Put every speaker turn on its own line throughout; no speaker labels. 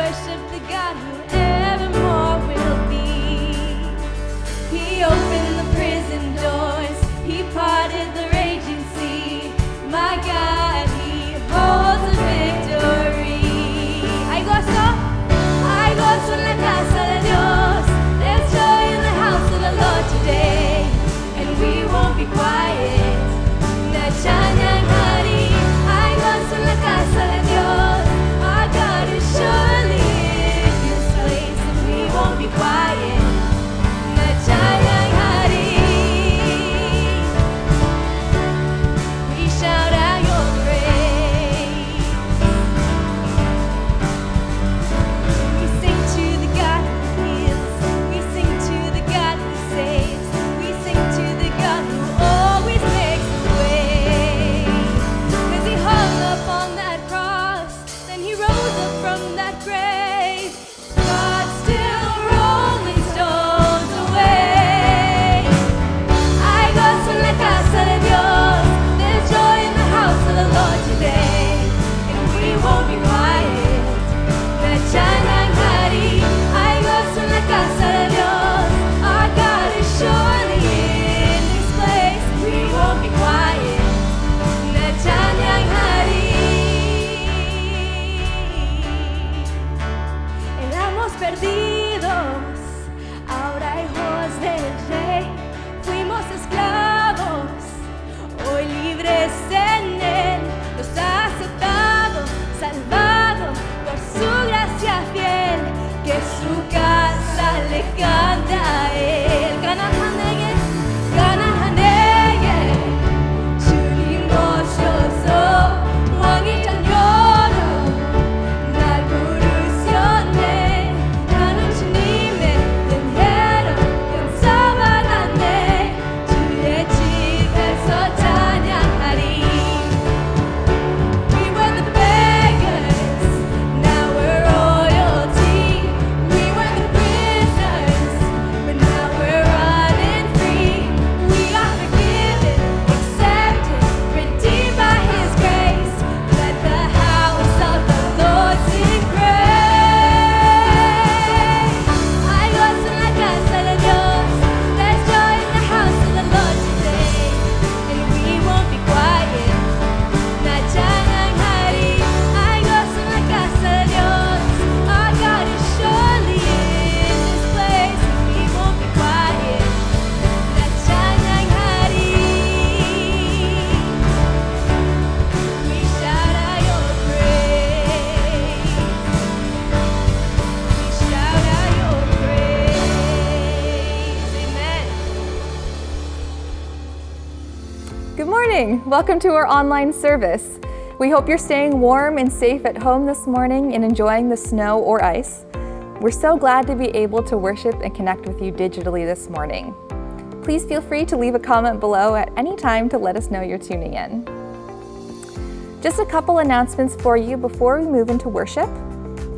worship the God who evermore will be. He opened the prison doors, He parted the raging sea. My God, He holds the victory. I gozo en la casa de Dios. There's joy in the house of the Lord today, and we won't be quiet. Nachanyangari, I gozo en la casa de Dios. Our God is surely in this place, and we won't be quiet. Nachanyangari, we shout out your praise. We sing to the God who heals. We sing to the God who saves. We sing to the God who always makes a way. 'Cause He hung up on that cross, then He rose up from that grave. God's still rolling stones away. I gozo en la casa de Dios. There's joy in the house of the Lord today, and we won't be quiet. Nachanyangari, I gozo en la casa de Dios. Our God is surely in this place, and we won't be quiet. Nachanyangari. Éramos perdidos, ahora hijos del Rey. Fuimos esclavos, hoy libres en Él. Nos ha aceptado, salvado por su gracia fiel. Que su casa le canta a Él. Ganahanege, ganahanege. 주님오셔서 왕이 장려로 날 부르셨네. 나는 주님의 은혜로 용서받았네. 주의 집에서 찬양하리. We were the beggars, now we're royalty. We were the prisoners, but now we're running free. We are forgiven, accepted, redeemed by His grace. Let the house of the Lord sing praise. I gozo en la casa de Dios. There's joy in the house of the Lord today, and we won't be quiet. Nachanyangari, I gozo en la casa de Dios. Our God is surely in this place, and we won't be quiet. Nachanyangari, we shout out your praise. We shout out your praise. Amen.
Good morning. Welcome to our online service. We hope you're staying warm and safe at home this morning and enjoying the snow or ice. We're so glad to be able to worship and connect with you digitally this morning. Please feel free to leave a comment below at any time to let us know you're tuning in. Just a couple announcements for you before we move into worship.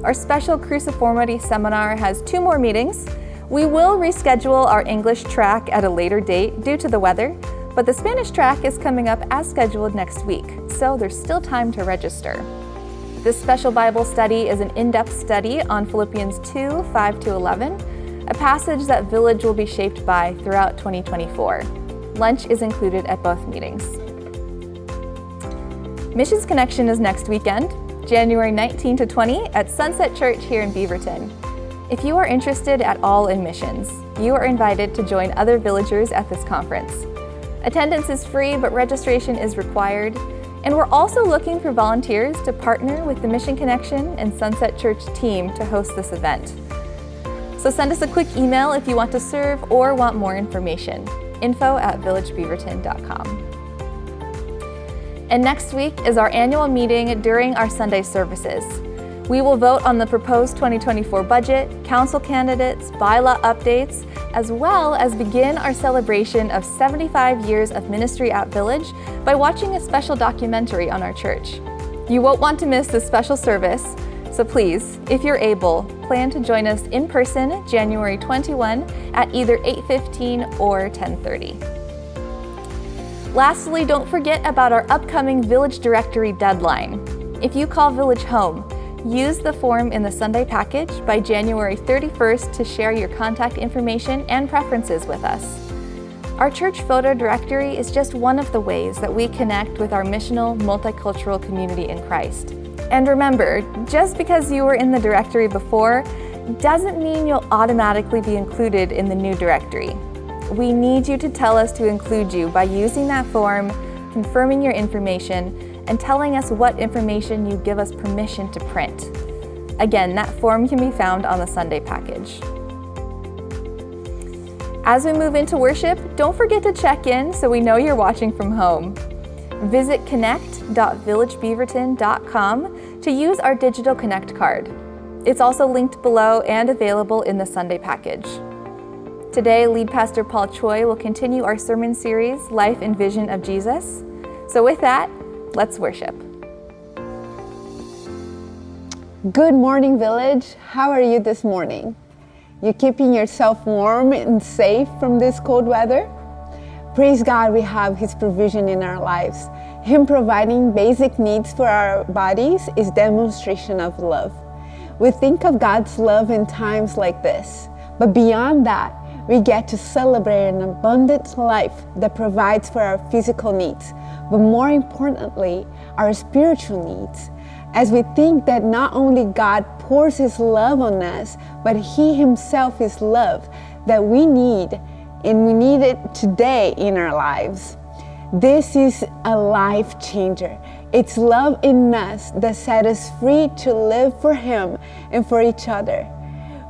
Our special Cruciformity seminar has 2 more meetings. We will reschedule our English track at a later date due to the weather, but the Spanish track is coming up as scheduled next week, so there's still time to register. This special Bible study is an in-depth study on Philippians 2, 5-11, a passage that Village will be shaped by throughout 2024. Lunch is included at both meetings. Missions Connection is next weekend, January 19 to 20 at Sunset Church here in Beaverton. If you are interested at all in missions, you are invited to join other villagers at this conference. Attendance is free, but registration is required. And we're also looking for volunteers to partner with the Mission Connection and Sunset Church team to host this event. So send us a quick email if you want to serve or want more information. info@villagebeaverton.com. And next week is our annual meeting during our Sunday services. We will vote on the proposed 2024 budget, council candidates, bylaw updates, as well as begin our celebration of 75 years of ministry at Village by watching a special documentary on our church. You won't want to miss this special service, so please, if you're able, plan to join us in person January 21 at either 8:15 or 10:30. Lastly, don't forget about our upcoming Village Directory deadline. If you call Village home, Use the form in the Sunday package by January 31st to share your contact information and preferences with us. Our church photo directory is just one of the ways that we connect with our missional, multicultural community in Christ. And remember, just because you were in the directory before doesn't mean you'll automatically be included in the new directory. We need you to tell us to include you by using that form, confirming your information, and telling us what information you give us permission to print. Again, that form can be found on the Sunday package. As we move into worship, don't forget to check in so we know you're watching from home. Visit connect.villagebeaverton.com to use our digital Connect card. It's also linked below and available in the Sunday package. Today, Lead Pastor Paul Choi will continue our sermon series, Life and Vision of Jesus. So with that, let's worship.
Good morning, Village. How are you this morning? You keeping yourself warm and safe from this cold weather? Praise God, we have His provision in our lives. Him providing basic needs for our bodies is demonstration of love. We think of God's love in times like this, but beyond that, we get to celebrate an abundant life that provides for our physical needs, but more importantly, our spiritual needs. As we think that not only God pours His love on us, but He Himself is love that we need, and we need it today in our lives. This is a life changer. It's love in us that set us free to live for Him and for each other.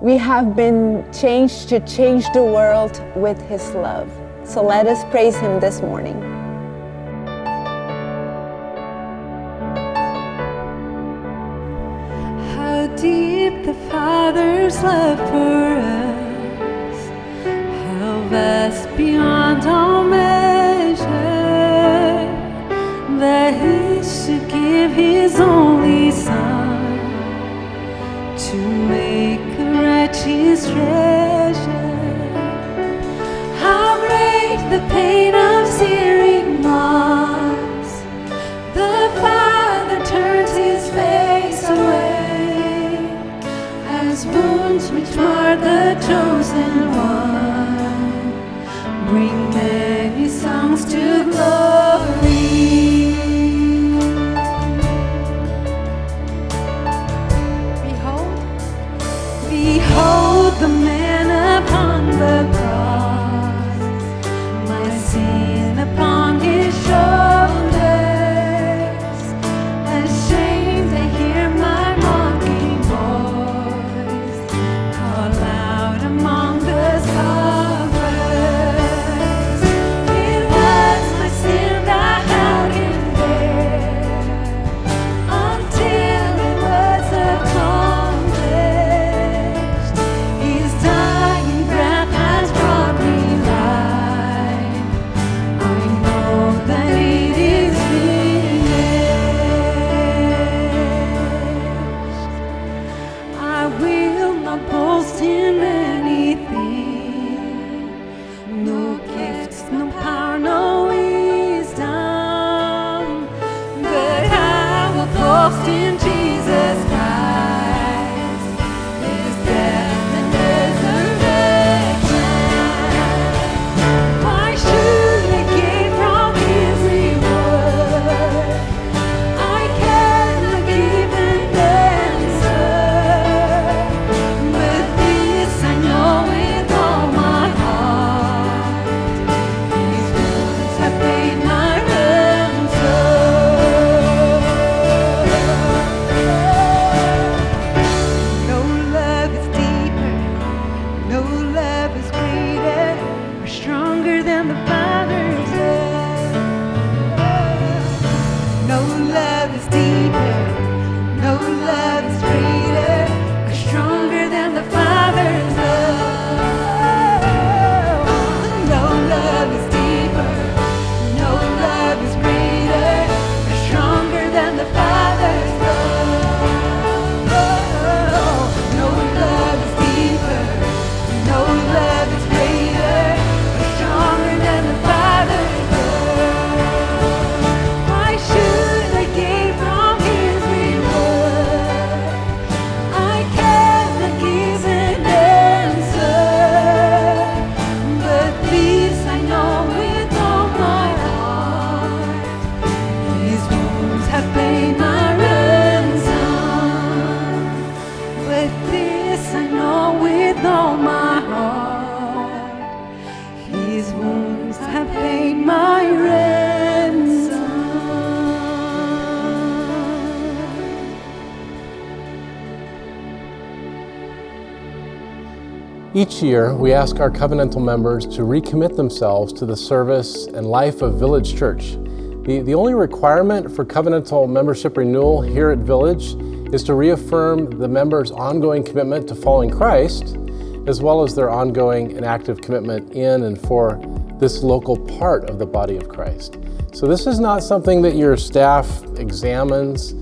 We have been changed to change the world with His love. So let us praise Him this morning.
How deep the Father's love for us, how vast beyond all measure, that He should give His only Son to make a wretch's treasure. How great the pain of searing loss, the Father turns His face away, as wounds which mar the chosen one bring many songs to glory. Behold the man upon the cross, my sin upon His shoulders, ashamed to hear my mocking voice call out among the scoffers. It was my sin that held Him there until it was accomplished. His dying breath has brought me life. I know that it is finished. I will not boast in anything, no gifts, no power, no wisdom, but I will boast in Jesus Christ, His death and resurrection. Why should I gain from His reward? I cannot give an answer, but this I But this I know with all my heart, His wounds have paid my ransom.
Each year, we ask our covenantal members to recommit themselves to the service and life of Village Church. The only requirement for covenantal membership renewal here at Village is to reaffirm the members' ongoing commitment to following Christ, as well as their ongoing and active commitment in and for this local part of the body of Christ. So this is not something that your staff examines.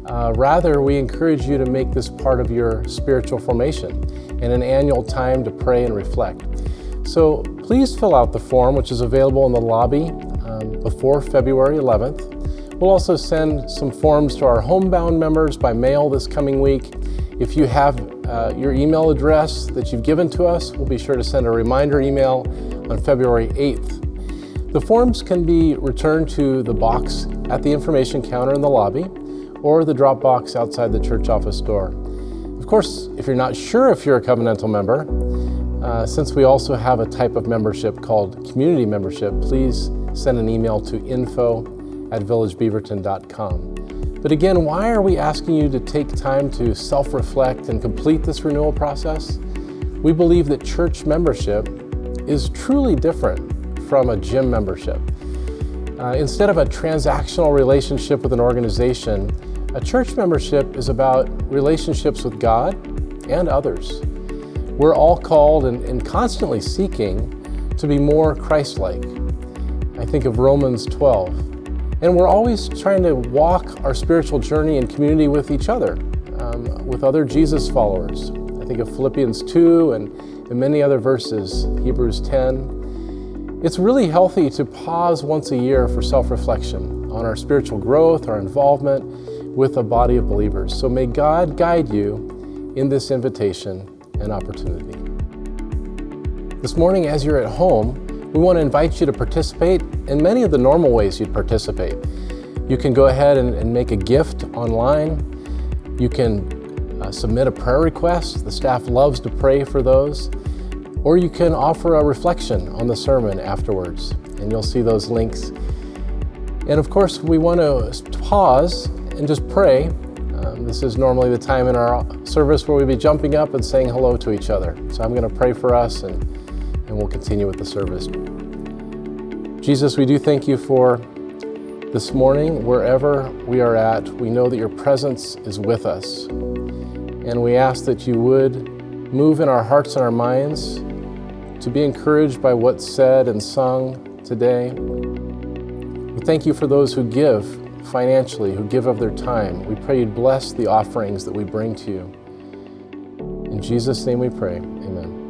Rather, we encourage you to make this part of your spiritual formation and an annual time to pray and reflect. So please fill out the form, which is available in the lobby before February 11th. We'll also send some forms to our homebound members by mail this coming week. If you have your email address that you've given to us, we'll be sure to send a reminder email on February 8th. The forms can be returned to the box at the information counter in the lobby or the drop box outside the church office door. Of course, if you're not sure if you're a covenantal member, since we also have a type of membership called community membership, please send an email to info@villagebeaverton.com. But again, why are we asking you to take time to self-reflect and complete this renewal process? We believe that church membership is truly different from a gym membership. Instead of a transactional relationship with an organization, a church membership is about relationships with God and others. We're all called and constantly seeking to be more Christ-like. I think of Romans 12. And we're always trying to walk our spiritual journey in community with each other, with other Jesus followers. I think of Philippians 2 and many other verses, Hebrews 10. It's really healthy to pause once a year for self-reflection on our spiritual growth, our involvement with a body of believers. So may God guide you in this invitation and opportunity. This morning, as you're at home, we want to invite you to participate in many of the normal ways you'd participate. You can go ahead and make a gift online. You can submit a prayer request. The staff loves to pray for those. Or you can offer a reflection on the sermon afterwards, and you'll see those links. And of course, we want to pause and just pray. This is normally the time in our service where we'll be jumping up and saying hello to each other. So I'm going to pray for us and we'll continue with the service. Jesus, we do thank you for this morning. Wherever we are at, we know that your presence is with us. And we ask that you would move in our hearts and our minds to be encouraged by what's said and sung today. We thank you for those who give financially, who give of their time. We pray you'd bless the offerings that we bring to you. In Jesus' name we pray, amen.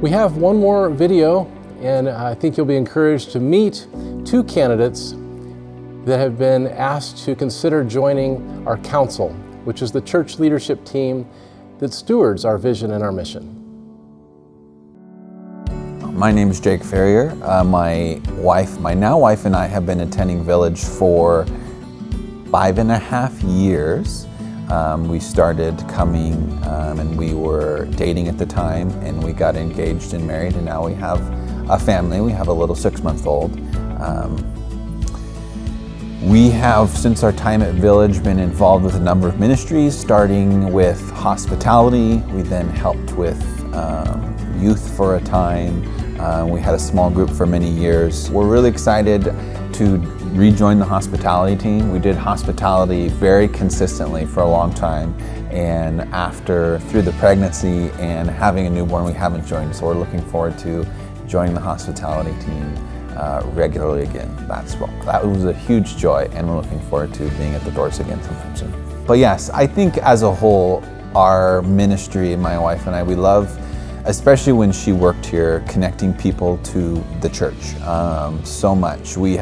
We have one more video, and I think you'll be encouraged to meet two candidates that have been asked to consider joining our council, which is the church leadership team that stewards our vision and our mission.
My name is Jake Ferrier. My now wife and I have been attending Village for 5.5 years. We started coming and we were dating at the time, and we got engaged and married, and now we have a family. We have a little 6-month-old. We have, since our time at Village, been involved with a number of ministries, starting with hospitality. We then helped with youth for a time. We had a small group for many years. We're really excited to rejoin the hospitality team. We did hospitality very consistently for a long time, and through the pregnancy and having a newborn, we haven't joined. So we're looking forward to joining the hospitality team regularly again. That was a huge joy, and we're looking forward to being at the doors again sometime soon. But yes, I think as a whole, our ministry, my wife and I, we love, especially when she worked here, connecting people to the church so much. We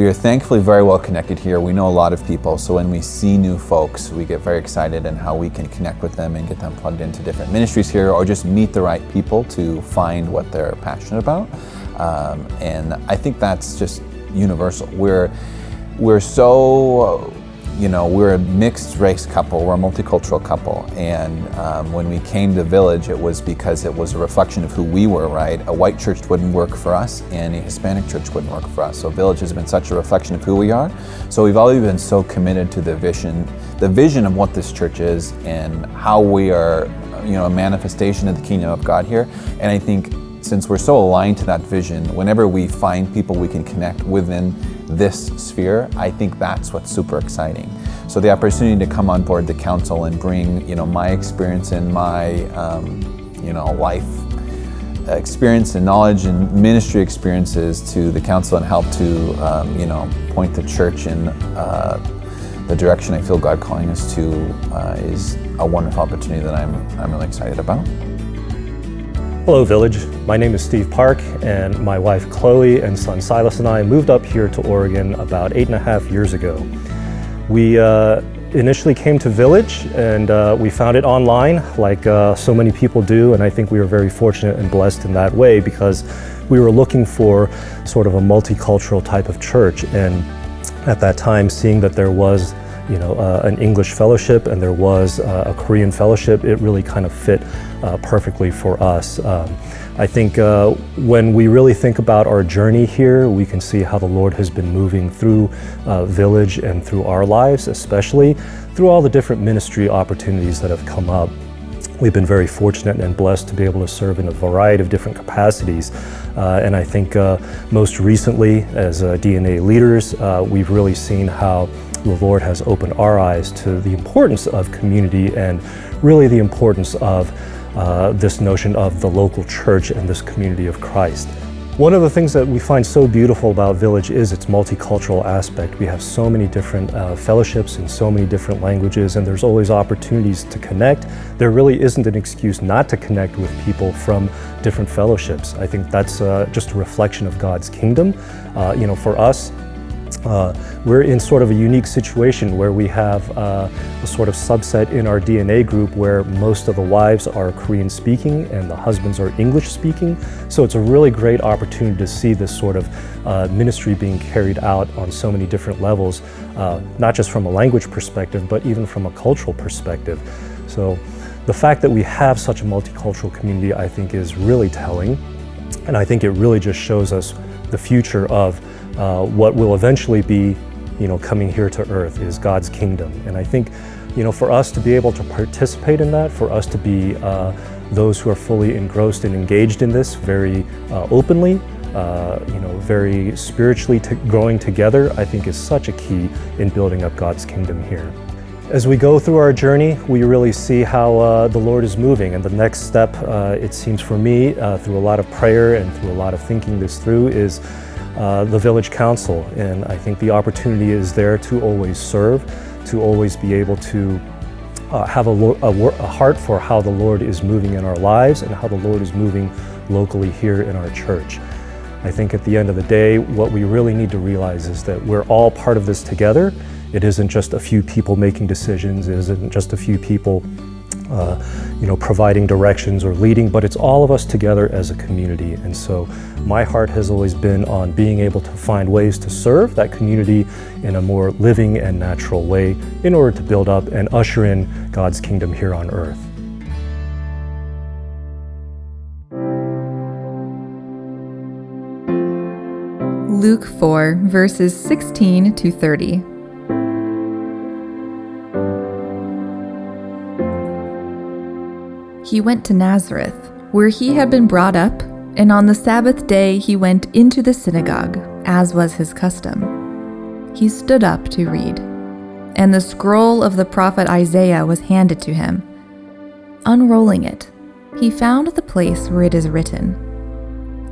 are thankfully very well connected here. We know a lot of people, so when we see new folks, we get very excited in how we can connect with them and get them plugged into different ministries here, or just meet the right people to find what they're passionate about. And I think that's just universal. We're so we're a mixed race couple, we're a multicultural couple, and when we came to Village, it was because it was a reflection of who we were, right? A white church wouldn't work for us, and a Hispanic church wouldn't work for us. So Village has been such a reflection of who we are. So we've always been so committed to the vision of what this church is and how we are, a manifestation of the kingdom of God here. And I think since we're so aligned to that vision, whenever we find people we can connect within this sphere, I think that's what's super exciting. So the opportunity to come on board the council and bring, my experience and my, life experience and knowledge and ministry experiences to the council and help to, point the church in the direction I feel God calling us to is a wonderful opportunity that I'm really excited about.
Hello Village, my name is Steve Park, and my wife Chloe and son Silas and I moved up here to Oregon about 8.5 years ago. We initially came to Village and we found it online like so many people do, and I think we were very fortunate and blessed in that way because we were looking for sort of a multicultural type of church, and at that time seeing that there was an English fellowship and there was a Korean fellowship, it really kind of fit perfectly for us. I think when we really think about our journey here, we can see how the Lord has been moving through Village and through our lives, especially through all the different ministry opportunities that have come up. We've been very fortunate and blessed to be able to serve in a variety of different capacities. And I think most recently as DNA leaders, we've really seen how the Lord has opened our eyes to the importance of community and really the importance of this notion of the local church and this community of Christ. One of the things that we find so beautiful about Village is its multicultural aspect. We have so many different fellowships in so many different languages, and there's always opportunities to connect. There really isn't an excuse not to connect with people from different fellowships. I think that's just a reflection of God's kingdom. For us, we're in sort of a unique situation where we have a sort of subset in our DNA group where most of the wives are Korean speaking and the husbands are English speaking. So it's a really great opportunity to see this sort of ministry being carried out on so many different levels, not just from a language perspective, but even from a cultural perspective. So the fact that we have such a multicultural community, I think, is really telling. And I think it really just shows us the future of what will eventually be, coming here to earth is God's kingdom. And I think, for us to be able to participate in that, for us to be those who are fully engrossed and engaged in this very openly, very spiritually growing together, I think is such a key in building up God's kingdom here. As we go through our journey, we really see how the Lord is moving. And the next step, it seems for me, through a lot of prayer and through a lot of thinking this through, is the Village Council. And I think the opportunity is there to always serve, to always be able to have a heart for how the Lord is moving in our lives and how the Lord is moving locally here in our church. I think at the end of the day, what we really need to realize is that we're all part of this together. It isn't just a few people making decisions, it isn't just a few people providing directions or leading, but it's all of us together as a community. And so my heart has always been on being able to find ways to serve that community in a more living and natural way in order to build up and usher in God's kingdom here on earth.
Luke 4, verses 16 to 30. He went to Nazareth, where he had been brought up, and on the Sabbath day he went into the synagogue, as was his custom. He stood up to read, and the scroll of the prophet Isaiah was handed to him. Unrolling it, he found the place where it is written,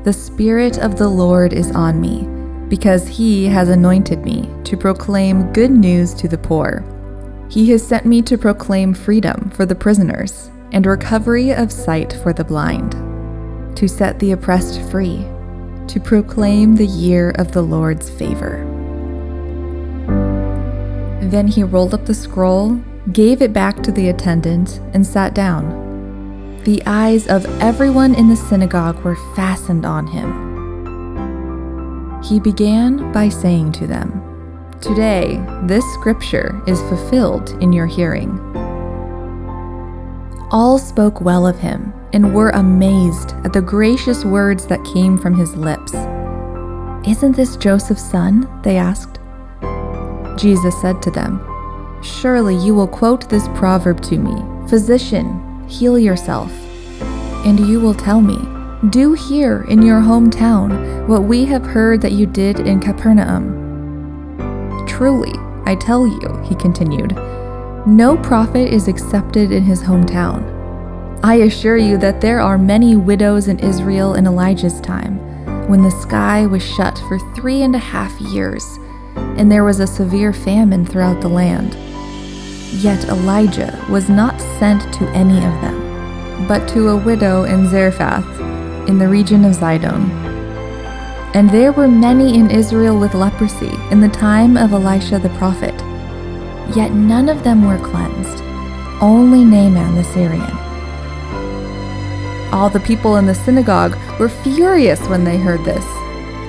"The Spirit of the Lord is on me, because he has anointed me to proclaim good news to the poor. He has sent me to proclaim freedom for the prisoners and recovery of sight for the blind, to set the oppressed free, to proclaim the year of the Lord's favor." Then he rolled up the scroll, gave it back to the attendant, and sat down. The eyes of everyone in the synagogue were fastened on him. He began by saying to them, Today, this scripture is fulfilled in your hearing. All spoke well of him and were amazed at the gracious words that came from his lips. Isn't this Joseph's son? They asked. Jesus said to them, Surely you will quote this proverb to me, Physician, heal yourself. And you will tell me, Do here in your hometown what we have heard that you did in Capernaum. Truly, I tell you, he continued, no prophet is accepted in his hometown. I assure you that there are many widows in Israel in Elijah's time, when the sky was shut for 3.5 years, and there was a severe famine throughout the land. Yet Elijah was not sent to any of them, but to a widow in Zarephath, in the region of Zidon. And there were many in Israel with leprosy in the time of Elisha the prophet. Yet none of them were cleansed, only Naaman the Syrian. All the people in the synagogue were furious when they heard this.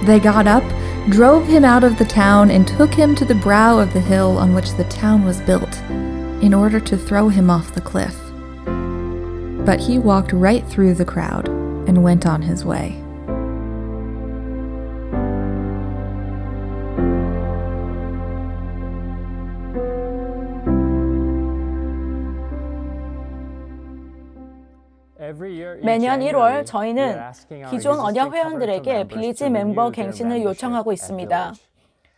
They got up, drove him out of the town, and took him to the brow of the hill on which the town was built, in order to throw him off the cliff. But he walked right through the crowd and went on his way.
매년 1월 저희는 기존 언약 회원들에게 빌리지 멤버 갱신을 요청하고 있습니다.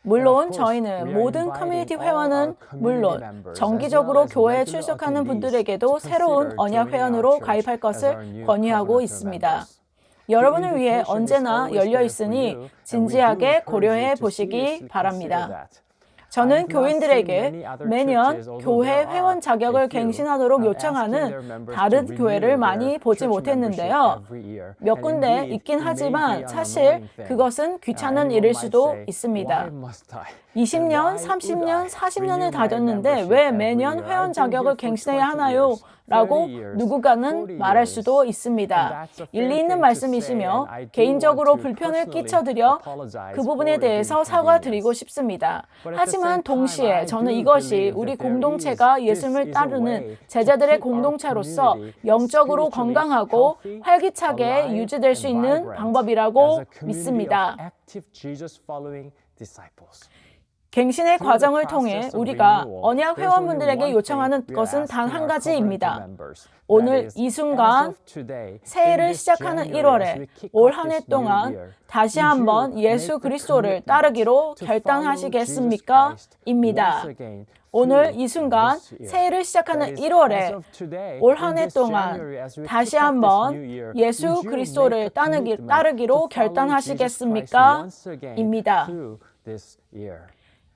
물론 저희는 모든 커뮤니티 회원은 물론 정기적으로 교회에 출석하는 분들에게도 새로운 언약 회원으로 가입할 것을 권유하고 있습니다. 여러분을 위해 언제나 열려 있으니 진지하게 고려해 보시기 바랍니다. 저는 교인들에게 매년 교회 회원 자격을 갱신하도록 요청하는 다른 교회를 많이 보지 못했는데요. 몇 군데 있긴 하지만 사실 그것은 귀찮은 일일 수도 있습니다. 20년, 30년, 40년을 다녔는데 왜 매년 회원 자격을 갱신해야 하나요? 라고 누군가는 말할 수도 있습니다. 일리 있는 말씀이시며 개인적으로 불편을 끼쳐드려 그 부분에 대해서 사과드리고 싶습니다. 하지만 동시에 저는 이것이 우리 공동체가 예수님을 따르는 제자들의 공동체로서 영적으로 건강하고 활기차게 유지될 수 있는 방법이라고 믿습니다. 갱신의 과정을 통해 우리가 언약 회원분들에게 요청하는 것은 단 한 가지입니다. 오늘 이 순간 새해를 시작하는 1월에 올 한 해 동안 다시 한번 예수 그리스도를 따르기로 결단하시겠습니까? 입니다. 오늘 이 순간 새해를 시작하는 1월에 올 한 해 동안 다시 한번 예수 그리스도를 따르기로 결단하시겠습니까? 입니다.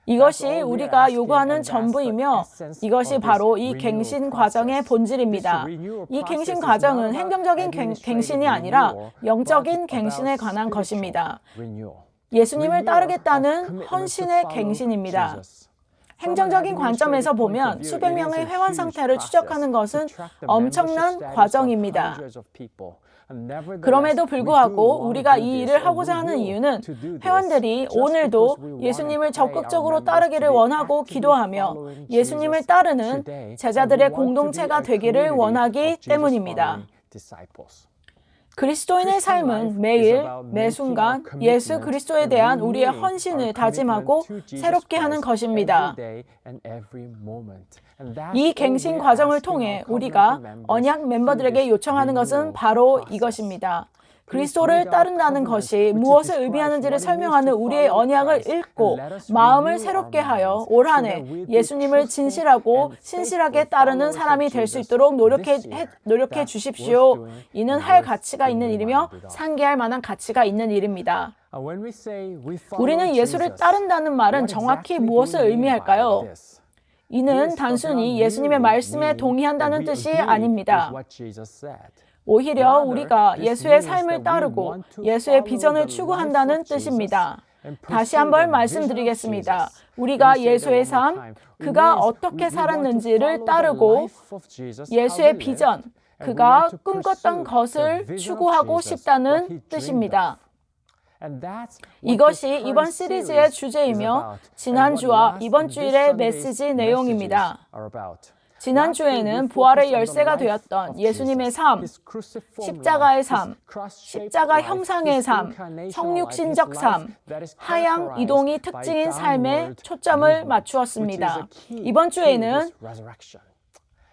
이것이 우리가 요구하는 전부이며 이것이 바로 이 갱신 과정의 본질입니다. 이 갱신 과정은 행정적인 갱신이 아니라 영적인 갱신에 관한 것입니다. 예수님을 따르겠다는 헌신의 갱신입니다. 행정적인 관점에서 보면 수백 명의 회원 상태를 추적하는 것은 엄청난 과정입니다. 그럼에도 불구하고 우리가 이 일을 하고자 하는 이유는 회원들이 오늘도 예수님을 적극적으로 따르기를 원하고 기도하며 예수님을 따르는 제자들의 공동체가 되기를 원하기 때문입니다. 그리스도인의 삶은 매일, 매 순간 예수 그리스도에 대한 우리의 헌신을 다짐하고 새롭게 하는 것입니다. 이 갱신 과정을 통해 우리가 언약 멤버들에게 요청하는 것은 바로 이것입니다. 그리스도를 따른다는 것이 무엇을 의미하는지를 설명하는 우리의 언약을 읽고 마음을 새롭게 하여 올 한 해 예수님을 진실하고 신실하게 따르는 사람이 될 수 있도록 노력해 주십시오. 이는 할 가치가 있는 일이며 상기할 만한 가치가 있는 일입니다. 우리는 예수를 따른다는 말은 정확히 무엇을 의미할까요? 이는 단순히 예수님의 말씀에 동의한다는 뜻이 아닙니다. 오히려 우리가 예수의 삶을 따르고 예수의 비전을 추구한다는 뜻입니다. 다시 한번 말씀드리겠습니다. 우리가 예수의 삶, 그가 어떻게 살았는지를 따르고 예수의 비전, 그가 꿈꿨던 것을 추구하고 싶다는 뜻입니다. 이것이 이번 시리즈의 주제이며 지난주와 이번 주일의 메시지 내용입니다. 지난주에는 부활의 열쇠가 되었던 예수님의 삶, 십자가의 삶, 십자가 형상의 삶, 성육신적 삶, 하향 이동이 특징인 삶에 초점을 맞추었습니다.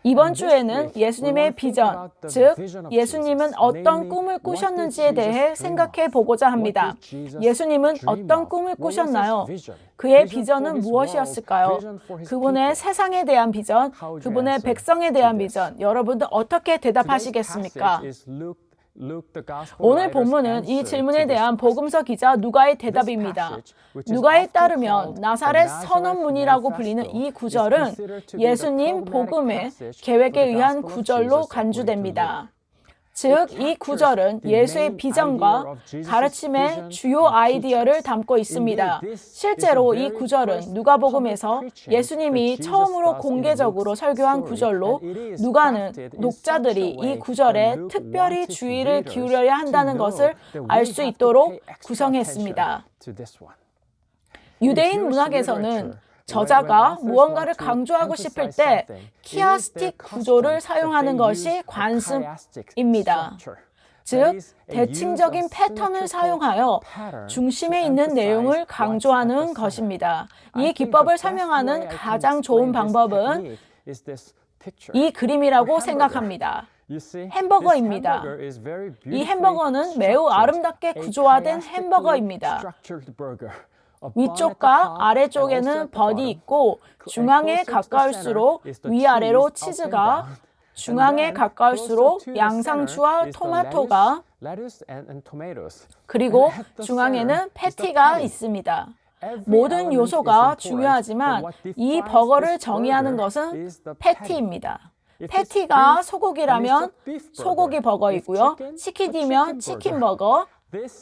이번 주에는 예수님의 비전, 즉 예수님은 어떤 꿈을 꾸셨는지에 대해 생각해 보고자 합니다. 예수님은 어떤 꿈을 꾸셨나요? 그의 비전은 무엇이었을까요? 그분의 세상에 대한 비전, 그분의 백성에 대한 비전, 여러분들 어떻게 대답하시겠습니까? 오늘 본문은 이 질문에 대한 복음서 기자 누가의 대답입니다. 누가에 따르면 나사렛 선언문이라고 불리는 이 구절은 예수님 복음의 계획에 의한 구절로 간주됩니다. 즉, 이 구절은 예수의 비전과 가르침의 주요 아이디어를 담고 있습니다. 실제로 이 구절은 누가복음에서 예수님이 처음으로 공개적으로 설교한 구절로 누가는 독자들이 이 구절에 특별히 주의를 기울여야 한다는 것을 알 수 있도록 구성했습니다. 유대인 문학에서는 저자가 무언가를 강조하고 싶을 때 키아스틱 구조를 사용하는 것이 관습입니다. 즉, 대칭적인 패턴을 사용하여 중심에 있는 내용을 강조하는 것입니다. 이 기법을 설명하는 가장 좋은 방법은 이 그림이라고 생각합니다. 햄버거입니다. 이 햄버거는 매우 아름답게 구조화된 햄버거입니다. 위쪽과 아래쪽에는 번이 있고 중앙에 가까울수록 위아래로 치즈가, 중앙에 가까울수록 양상추와 토마토가, 그리고 중앙에는 패티가 있습니다. 모든 요소가 중요하지만 이 버거를 정의하는 것은 패티입니다. 패티가 소고기라면 소고기 버거이고요. 치킨이면 치킨 버거.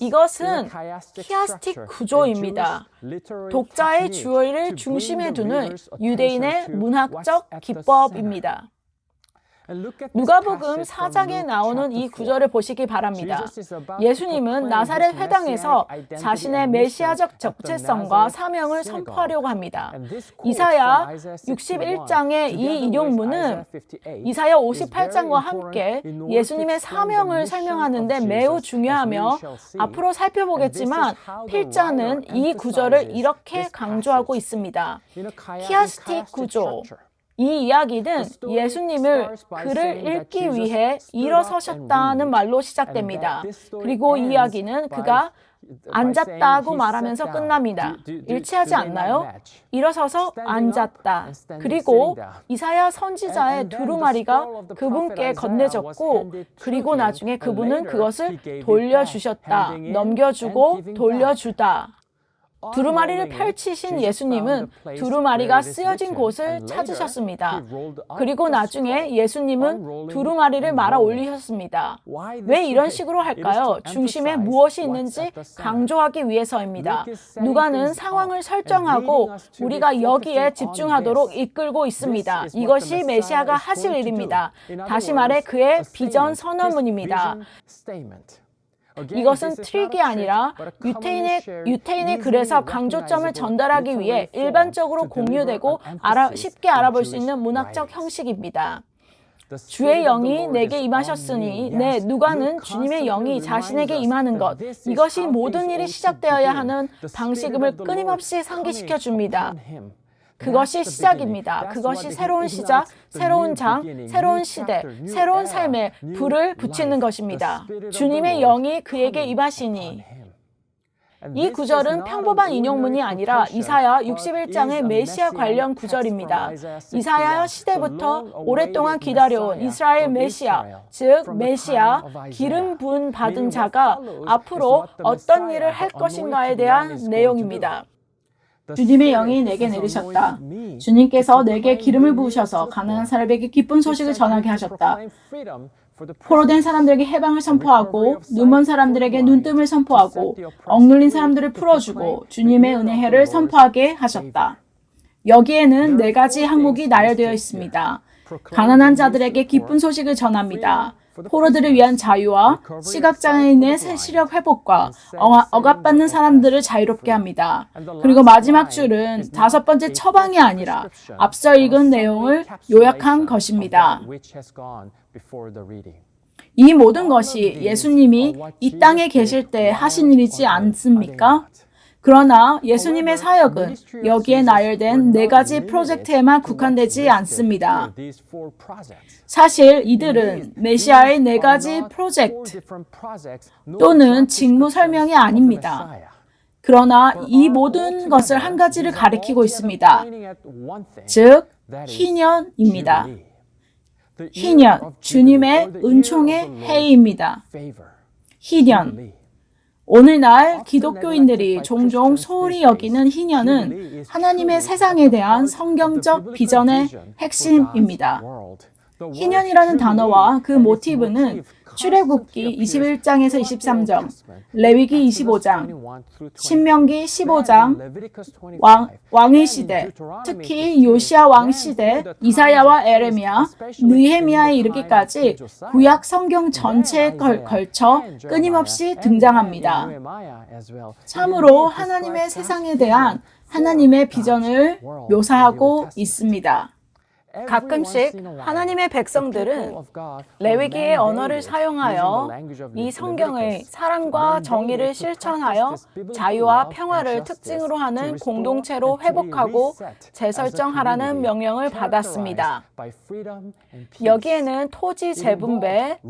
이것은 키아스틱 구조입니다. 독자의 주의를 중심에 두는 유대인의 문학적 기법입니다. 누가복음 4장에 나오는 이 구절을 보시기 바랍니다. 예수님은 나사렛 회당에서 자신의 메시아적 적재성과 사명을 선포하려고 합니다. 이사야 61장의 이 인용문은 이사야 58장과 함께 예수님의 사명을 설명하는 데 매우 중요하며 앞으로 살펴보겠지만 필자는 이 구절을 이렇게 강조하고 있습니다. 키아스틱 구조. 이 이야기는 예수님을 글을 읽기 위해 일어서셨다는 말로 시작됩니다. 그리고 이 이야기는 그가 앉았다고 말하면서 끝납니다. 일치하지 않나요? 일어서서 앉았다. 그리고 이사야 선지자의 두루마리가 그분께 건네졌고, 그리고 나중에 그분은 그것을 돌려주셨다. 넘겨주고 돌려주다. 두루마리를 펼치신 예수님은 두루마리가 쓰여진 곳을 찾으셨습니다. 그리고 나중에 예수님은 두루마리를 말아 올리셨습니다. 왜 이런 식으로 할까요? 중심에 무엇이 있는지 강조하기 위해서입니다. 누가는 상황을 설정하고 우리가 여기에 집중하도록 이끌고 있습니다. 이것이 메시아가 하실 일입니다. 다시 말해 그의 비전 선언문입니다. 이것은 트릭이 아니라 유태인의 글에서 강조점을 전달하기 위해 일반적으로 공유되고 쉽게 알아볼 수 있는 문학적 형식입니다. 주의 영이 내게 임하셨으니, 누가는 주님의 영이 자신에게 임하는 것, 이것이 모든 일이 시작되어야 하는 방식임을 끊임없이 상기시켜 줍니다. 그것이 시작입니다. 그것이 새로운 시작, 새로운 장, 새로운 시대, 새로운 삶에 불을 붙이는 것입니다. 주님의 영이 그에게 임하시니. 이 구절은 평범한 인용문이 아니라 이사야 61장의 메시아 관련 구절입니다. 이사야 시대부터 오랫동안 기다려온 이스라엘 메시아, 즉 메시아, 기름 부은 받은 자가 앞으로 어떤 일을 할 것인가에 대한 내용입니다. 주님의 영이 내게 내리셨다. 주님께서 내게 기름을 부으셔서 가난한 사람에게 기쁜 소식을 전하게 하셨다. 포로된 사람들에게 해방을 선포하고 눈먼 사람들에게 눈뜸을 선포하고 억눌린 사람들을 풀어주고 주님의 은혜를 선포하게 하셨다. 여기에는 4가지 항목이 나열되어 있습니다. 가난한 자들에게 기쁜 소식을 전합니다. 포로들을 위한 자유와 시각장애인의 시력 회복과 억압받는 사람들을 자유롭게 합니다. 그리고 마지막 줄은 5번째 처방이 아니라 앞서 읽은 내용을 요약한 것입니다. 이 모든 것이 예수님이 이 땅에 계실 때 하신 일이지 않습니까? 그러나 예수님의 사역은 여기에 나열된 4가지 프로젝트에만 국한되지 않습니다. 사실 이들은 메시아의 4가지 프로젝트 또는 직무 설명이 아닙니다. 그러나 이 모든 것을 한 가지를 가리키고 있습니다. 즉, 희년입니다. 희년, 주님의 은총의 해입니다. 희년. 오늘날 기독교인들이 종종 소홀히 여기는 희년은 하나님의 세상에 대한 성경적 비전의 핵심입니다. 희년이라는 단어와 그 모티브는 출애굽기 21장에서 23장, 레위기 25장, 신명기 15장, 왕의 시대, 특히 요시야 왕 시대, 이사야와 에레미야, 느헤미야에 이르기까지 구약 성경 전체에 걸쳐 끊임없이 등장합니다. 참으로 하나님의 세상에 대한 하나님의 비전을 묘사하고 있습니다. 가끔씩 하나님의 백성들은 레위기의 언어를 사용하여 이 성경의 사랑과 정의를 실천하여 자유와 평화를 특징으로 하는 공동체로 회복하고 재설정하라는 명령을 받았습니다. 여기에는 토지 재분배,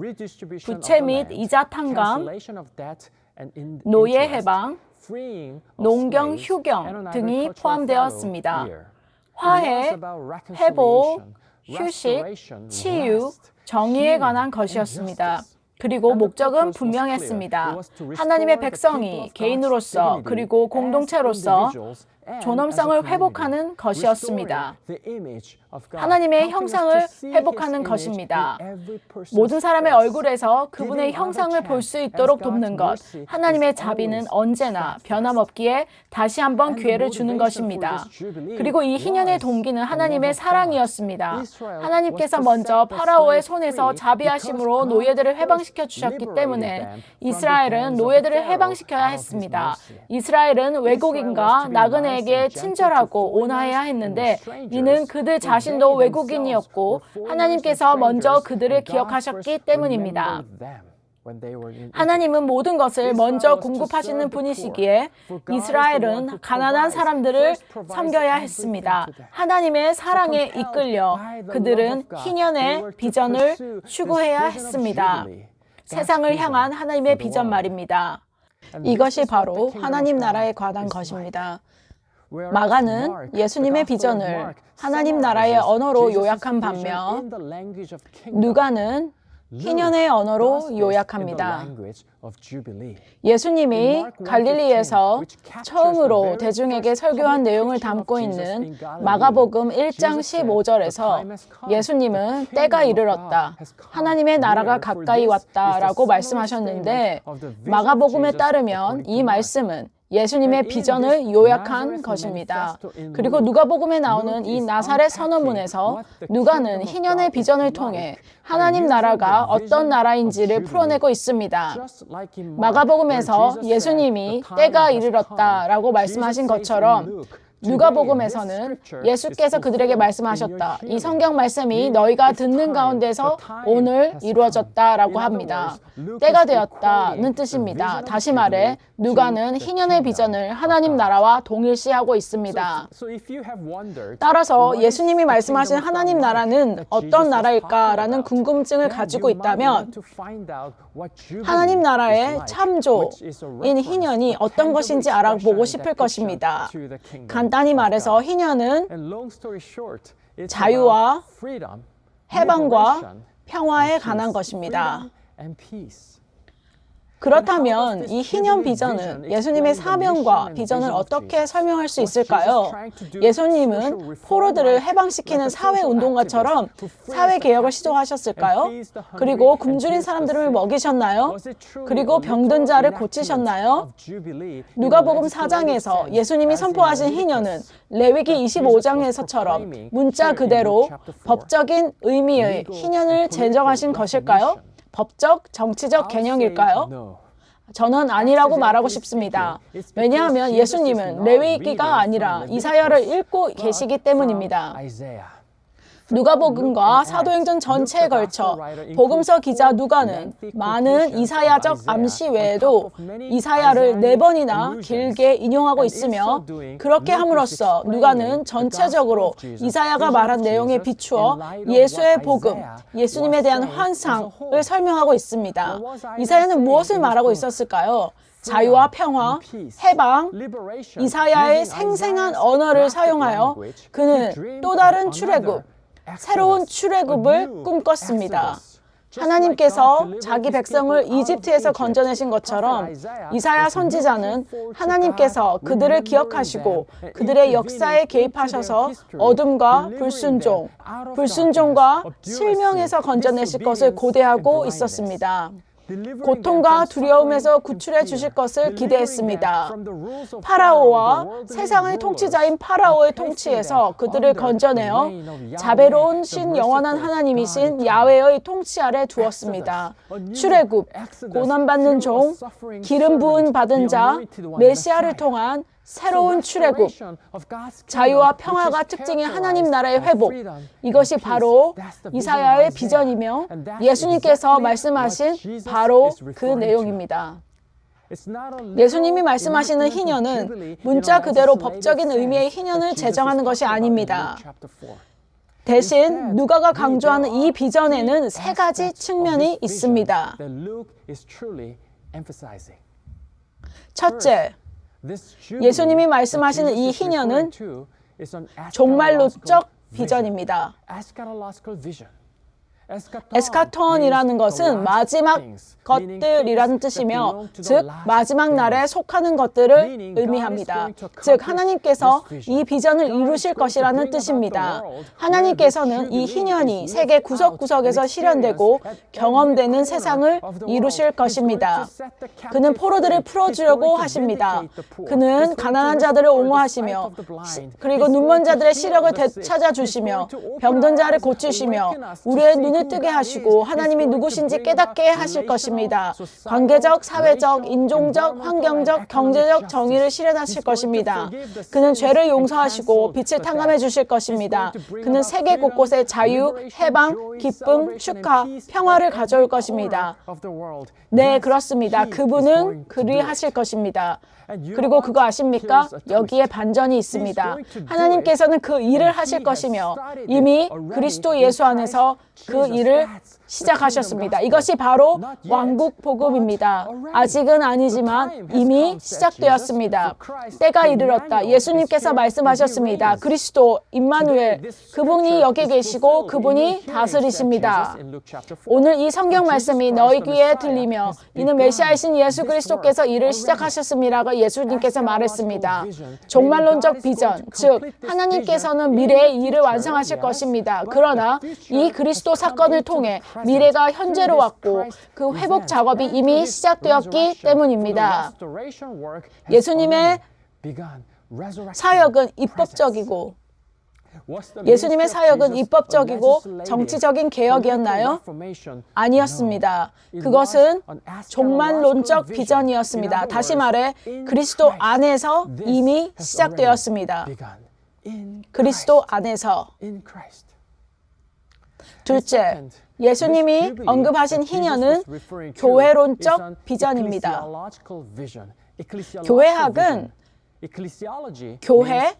부채 및 이자 탕감, 노예 해방, 농경 휴경 등이 포함되었습니다. 화해, 회복, 휴식, 치유, 정의에 관한 것이었습니다. 그리고 목적은 분명했습니다. 하나님의 백성이 개인으로서 그리고 공동체로서 존엄성을 회복하는 것이었습니다. 하나님의 형상을 회복하는 것입니다. 모든 사람의 얼굴에서 그분의 형상을 볼 수 있도록 돕는 것. 하나님의 자비는 언제나 변함없기에 다시 한번 기회를 주는 것입니다. 그리고 이 희년의 동기는 하나님의 사랑이었습니다. 하나님께서 먼저 파라오의 손에서 자비하심으로 노예들을 해방시켜 주셨기 때문에 이스라엘은 노예들을 해방시켜야 했습니다. 이스라엘은 외국인과 나그네에게 친절하고 온화해야 했는데 이는 그들 자신도 외국인이었고 하나님께서 먼저 그들을 기억하셨기 때문입니다. 하나님은 모든 것을 먼저 공급하시는 분이시기에 이스라엘은 가난한 사람들을 섬겨야 했습니다. 하나님의 사랑에 이끌려 그들은 희년의 비전을 추구해야 했습니다. 세상을 향한 하나님의 비전 말입니다. 이것이 바로 하나님 나라에 관한 것입니다. 마가는 예수님의 비전을 하나님 나라의 언어로 요약한 반면 누가는 희년의 언어로 요약합니다. 예수님이 갈릴리에서 처음으로 대중에게 설교한 내용을 담고 있는 마가복음 1장 15절에서 예수님은 때가 이르렀다. 하나님의 나라가 가까이 왔다 라고 말씀하셨는데 마가복음에 따르면 이 말씀은 예수님의 비전을 요약한 것입니다. 그리고 누가복음에 나오는 이 나사렛 선언문에서 누가는 희년의 비전을 통해 하나님 나라가 어떤 나라인지를 풀어내고 있습니다. 마가복음에서 예수님이 때가 이르렀다라고 말씀하신 것처럼 누가복음에서는 예수께서 그들에게 말씀하셨다. 이 성경 말씀이 너희가 듣는 가운데서 오늘 이루어졌다라고 합니다. 때가 되었다는 뜻입니다. 다시 말해 누가는 희년의 비전을 하나님 나라와 동일시하고 있습니다. 따라서 예수님이 말씀하신 하나님 나라는 어떤 나라일까라는 궁금증을 가지고 있다면 하나님 나라의 참조인 희년이 어떤 것인지 알아보고 싶을 것입니다. 간단히 말해서 희년은 자유와 해방과 평화에 관한 것입니다. 그렇다면 이 희년 비전은 예수님의 사명과 비전을 어떻게 설명할 수 있을까요? 예수님은 포로들을 해방시키는 사회운동가처럼 사회개혁을 시도하셨을까요? 그리고 굶주린 사람들을 먹이셨나요? 그리고 병든 자를 고치셨나요? 누가복음 4장에서 예수님이 선포하신 희년은 레위기 25장에서처럼 문자 그대로 법적인 의미의 희년을 제정하신 것일까요? 법적, 정치적 개념일까요? 저는 아니라고 말하고 싶습니다. 왜냐하면 예수님은 레위기가 아니라 이사야를 읽고 계시기 때문입니다. 누가복음과 사도행전 전체에 걸쳐 복음서 기자 누가는 많은 이사야적 암시 외에도 이사야를 4번이나 길게 인용하고 있으며 그렇게 함으로써 누가는 전체적으로 이사야가 말한 내용에 비추어 예수의 복음, 예수님에 대한 환상을 설명하고 있습니다. 이사야는 무엇을 말하고 있었을까요? 자유와 평화, 해방, 이사야의 생생한 언어를 사용하여 그는 또 다른 출애굽, 새로운 출애굽을 꿈꿨습니다. 하나님께서 자기 백성을 이집트에서 건져내신 것처럼 이사야 선지자는 하나님께서 그들을 기억하시고 그들의 역사에 개입하셔서 어둠과 불순종, 불순종과 실명에서 건져내실 것을 고대하고 있었습니다. 고통과 두려움에서 구출해 주실 것을 기대했습니다. 파라오와 세상의 통치자인 파라오의 통치에서 그들을 건져내어 자비로운 신 영원한 하나님이신 야훼의 통치 아래 두었습니다. 출애굽, 고난받는 종, 기름 부은 받은 자, 메시아를 통한 새로운 출애굽, 자유와 평화가 특징인 하나님 나라의 회복, 이것이 바로 이사야의 비전이며 예수님께서 말씀하신 바로 그 내용입니다. 예수님이 말씀하시는 희년은 문자 그대로 법적인 의미의 희년을 제정하는 것이 아닙니다. 대신 누가가 강조하는 이 비전에는 3가지 측면이 있습니다. 첫째, 예수님이 말씀하시는 이 희년은 종말론적 비전입니다. 에스카톤이라는 것은 마지막 것들이라는 뜻이며 즉 마지막 날에 속하는 것들을 의미합니다. 즉 하나님께서 이 비전을 이루실 것이라는 뜻입니다. 하나님께서는 이 희년이 세계 구석구석에서 실현되고 경험되는 세상을 이루실 것입니다. 그는 포로들을 풀어주려고 하십니다. 그는 가난한 자들을 옹호하시며 그리고 눈먼 자들의 시력을 되찾아주시며 병든 자를 고치시며 우리의 눈을 뜨게 하시고 하나님이 누구신지 깨닫게 하실 것입니다. 관계적, 사회적, 인종적, 환경적, 경제적 정의를 실현하실 것입니다. 그는 죄를 용서하시고 빛을 탕감해 주실 것입니다. 그는 세계 곳곳에 자유, 해방, 기쁨, 축하, 평화를 가져올 것입니다. 네, 그렇습니다. 그분은 그리하실 것입니다. 그리고 그거 아십니까? 여기에 반전이 있습니다. 하나님께서는 그 일을 하실 것이며 이미 그리스도 예수 안에서 그 일을 시작하셨습니다. 이것이 바로 왕국 복음입니다. 아직은 아니지만 이미 시작되었습니다. 때가 이르렀다. 예수님께서 말씀하셨습니다. 그리스도 임마누엘, 그분이 여기 계시고 그분이 다스리십니다. 오늘 이 성경 말씀이 너희 귀에 들리며 이는 메시아이신 예수 그리스도께서 일을 시작하셨습니다가 예수님께서 말했습니다. 종말론적 비전, 즉 하나님께서는 미래의 일을 완성하실 것입니다. 그러나 이 그리스도 사건을 통해 미래가 현재로 왔고 그 회복 작업이 이미 시작되었기 때문입니다. 예수님의 사역은 입법적이고 정치적인 개혁이었나요? 아니었습니다. 그것은 종말론적 비전이었습니다. 다시 말해 그리스도 안에서 이미 시작되었습니다. 그리스도 안에서. 둘째, 예수님이 언급하신 희년은 교회론적 비전입니다. 교회학은 교회,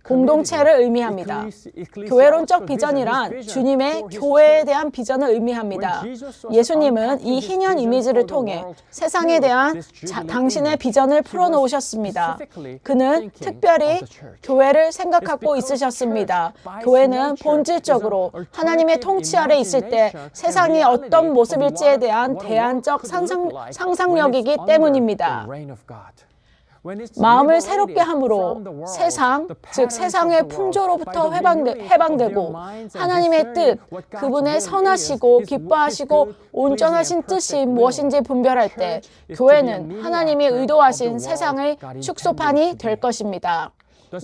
공동체를 의미합니다. 교회론적 비전이란 주님의 교회에 대한 비전을 의미합니다. 예수님은 이 희년 이미지를 통해 세상에 대한 당신의 비전을 풀어놓으셨습니다. 그는 특별히 교회를 생각하고 있으셨습니다. 교회는 본질적으로 하나님의 통치 아래 있을 때 세상이 어떤 모습일지에 대한 대안적 상상력이기 때문입니다. 마음을 새롭게 함으로 세상, 즉 세상의 풍조로부터 해방되고 하나님의 뜻, 그분의 선하시고 기뻐하시고 온전하신 뜻이 무엇인지 분별할 때 교회는 하나님이 의도하신 세상의 축소판이 될 것입니다.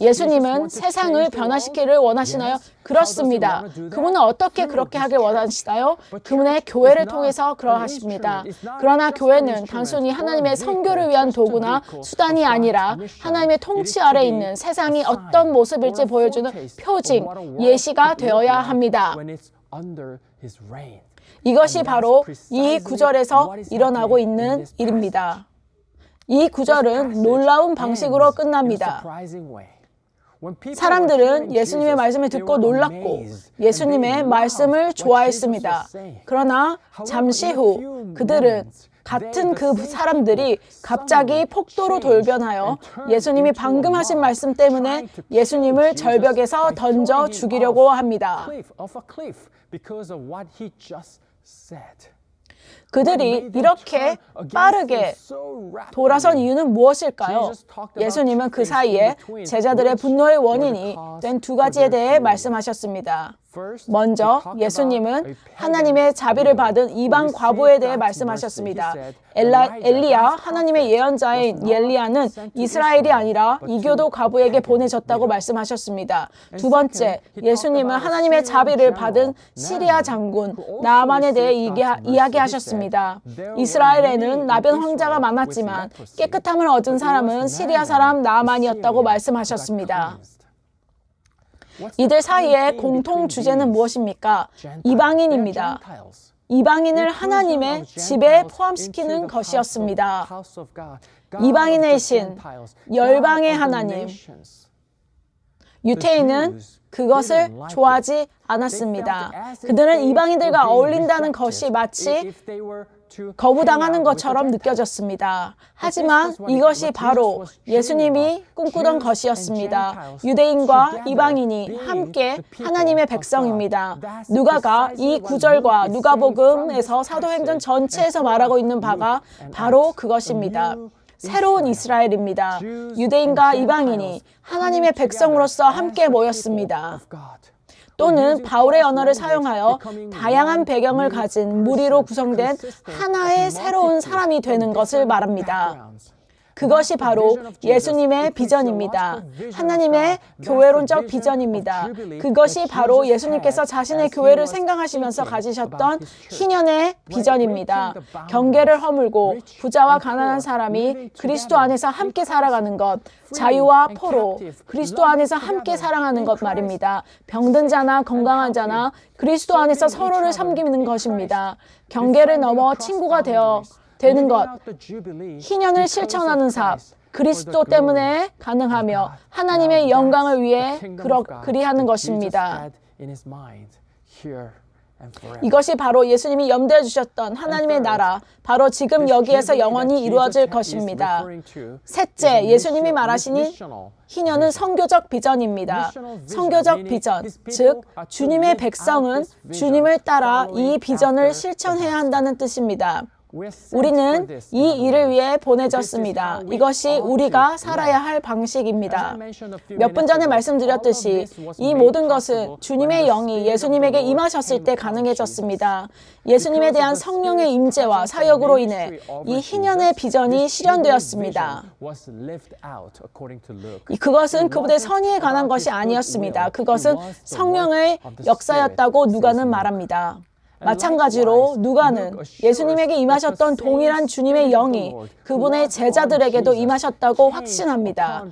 예수님은 세상을 변화시키기를 원하시나요? 그렇습니다. 그분은 어떻게 그렇게 하길 원하시나요? 그분의 교회를 통해서 그러하십니다. 그러나 교회는 단순히 하나님의 선교를 위한 도구나 수단이 아니라 하나님의 통치 아래 있는 세상이 어떤 모습일지 보여주는 표징, 예시가 되어야 합니다. 이것이 바로 이 구절에서 일어나고 있는 일입니다. 이 구절은 놀라운 방식으로 끝납니다. 사람들은 예수님의 말씀을 듣고 놀랐고 예수님의 말씀을 좋아했습니다. 그러나 잠시 후 그들은 같은 그 사람들이 갑자기 폭도로 돌변하여 예수님이 방금 하신 말씀 때문에 예수님을 절벽에서 던져 죽이려고 합니다. 그들이 이렇게 빠르게 돌아선 이유는 무엇일까요? 예수님은 그 사이에 제자들의 분노의 원인이 된 두 가지에 대해 말씀하셨습니다. 먼저 예수님은 하나님의 자비를 받은 이방 과부에 대해 말씀하셨습니다. 엘리야, 하나님의 예언자인 엘리야는 이스라엘이 아니라 이교도 과부에게 보내졌다고 말씀하셨습니다. 두 번째, 예수님은 하나님의 자비를 받은 시리아 장군 나아만에 대해 이야기하셨습니다. 이스라엘에는 나변 황자가 많았지만 깨끗함을 얻은 사람은 시리아 사람 나아만이었다고 말씀하셨습니다. 이들 사이의 공통 주제는 무엇입니까? 이방인입니다. 이방인을 하나님의 집에 포함시키는 것이었습니다. 이방인의 신, 열방의 하나님. 유대인은 그것을 좋아하지 않았습니다. 그들은 이방인들과 어울린다는 것이 마치 거부당하는 것처럼 느껴졌습니다. 하지만 이것이 바로 예수님이 꿈꾸던 것이었습니다. 유대인과 이방인이 함께 하나님의 백성입니다. 누가가 이 구절과 누가복음에서 사도행전 전체에서 말하고 있는 바가 바로 그것입니다. 새로운 이스라엘입니다. 유대인과 이방인이 하나님의 백성으로서 함께 모였습니다. 또는 바울의 언어를 사용하여 다양한 배경을 가진 무리로 구성된 하나의 새로운 사람이 되는 것을 말합니다. 그것이 바로 예수님의 비전입니다. 하나님의 교회론적 비전입니다. 그것이 바로 예수님께서 자신의 교회를 생각하시면서 가지셨던 희년의 비전입니다. 경계를 허물고 부자와 가난한 사람이 그리스도 안에서 함께 살아가는 것, 자유와 포로, 그리스도 안에서 함께 사랑하는 것 말입니다. 병든 자나 건강한 자나 그리스도 안에서 서로를 섬기는 것입니다. 경계를 넘어 친구가 되는 것, 희년을 실천하는 삶, 그리스도 때문에 가능하며 하나님의 영광을 위해 그리하는 것입니다. 이것이 바로 예수님이 염두에 주셨던 하나님의 나라, 바로 지금 여기에서 영원히 이루어질 것입니다. 셋째, 예수님이 말하시니 희년은 선교적 비전입니다. 선교적 비전, 즉 주님의 백성은 주님을 따라 이 비전을 실천해야 한다는 뜻입니다. 우리는 이 일을 위해 보내졌습니다. 이것이 우리가 살아야 할 방식입니다. 몇 분 전에 말씀드렸듯이 이 모든 것은 주님의 영이 예수님에게 임하셨을 때 가능해졌습니다. 예수님에 대한 성령의 임재와 사역으로 인해 이 희년의 비전이 실현되었습니다. 그것은 그분의 선의에 관한 것이 아니었습니다. 그것은 성령의 역사였다고 누가는 말합니다. 마찬가지로 누가는 예수님에게 임하셨던 동일한 주님의 영이 그분의 제자들에게도 임하셨다고 확신합니다.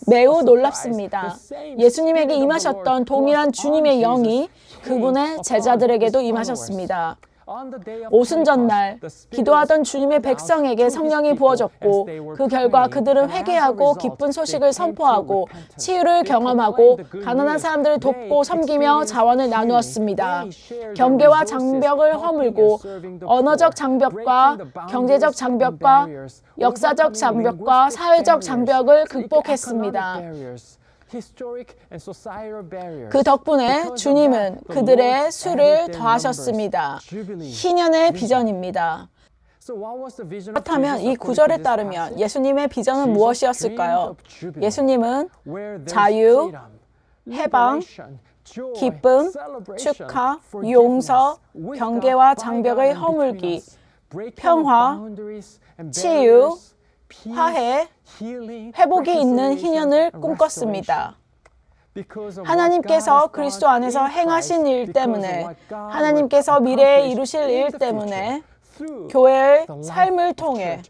매우 놀랍습니다. 예수님에게 임하셨던 동일한 주님의 영이 그분의 제자들에게도 임하셨습니다. 오순절날 기도하던 주님의 백성에게 성령이 부어졌고 그 결과 그들은 회개하고 기쁜 소식을 선포하고 치유를 경험하고 가난한 사람들을 돕고 섬기며 자원을 나누었습니다. 경계와 장벽을 허물고 언어적 장벽과 경제적 장벽과 역사적 장벽과 사회적 장벽을 극복했습니다. 그 덕분에 주님은 그들의 수를 더하셨습니다. 희년의 비전입니다. 그렇다면 이 구절에 따르면 예수님의 비전은 무엇이었을까요? 예수님은 자유, 해방, 기쁨, 축하, 용서, 경계와 장벽의 허물기, 평화, 치유, 화해, 회복이 있는 희년을 꿈꿨습니다. 하나님께서 그리스도 안에서 행하신 일 때문에, 하나님께서 미래에 이루실 일 때문에, 교회의 삶을 통해,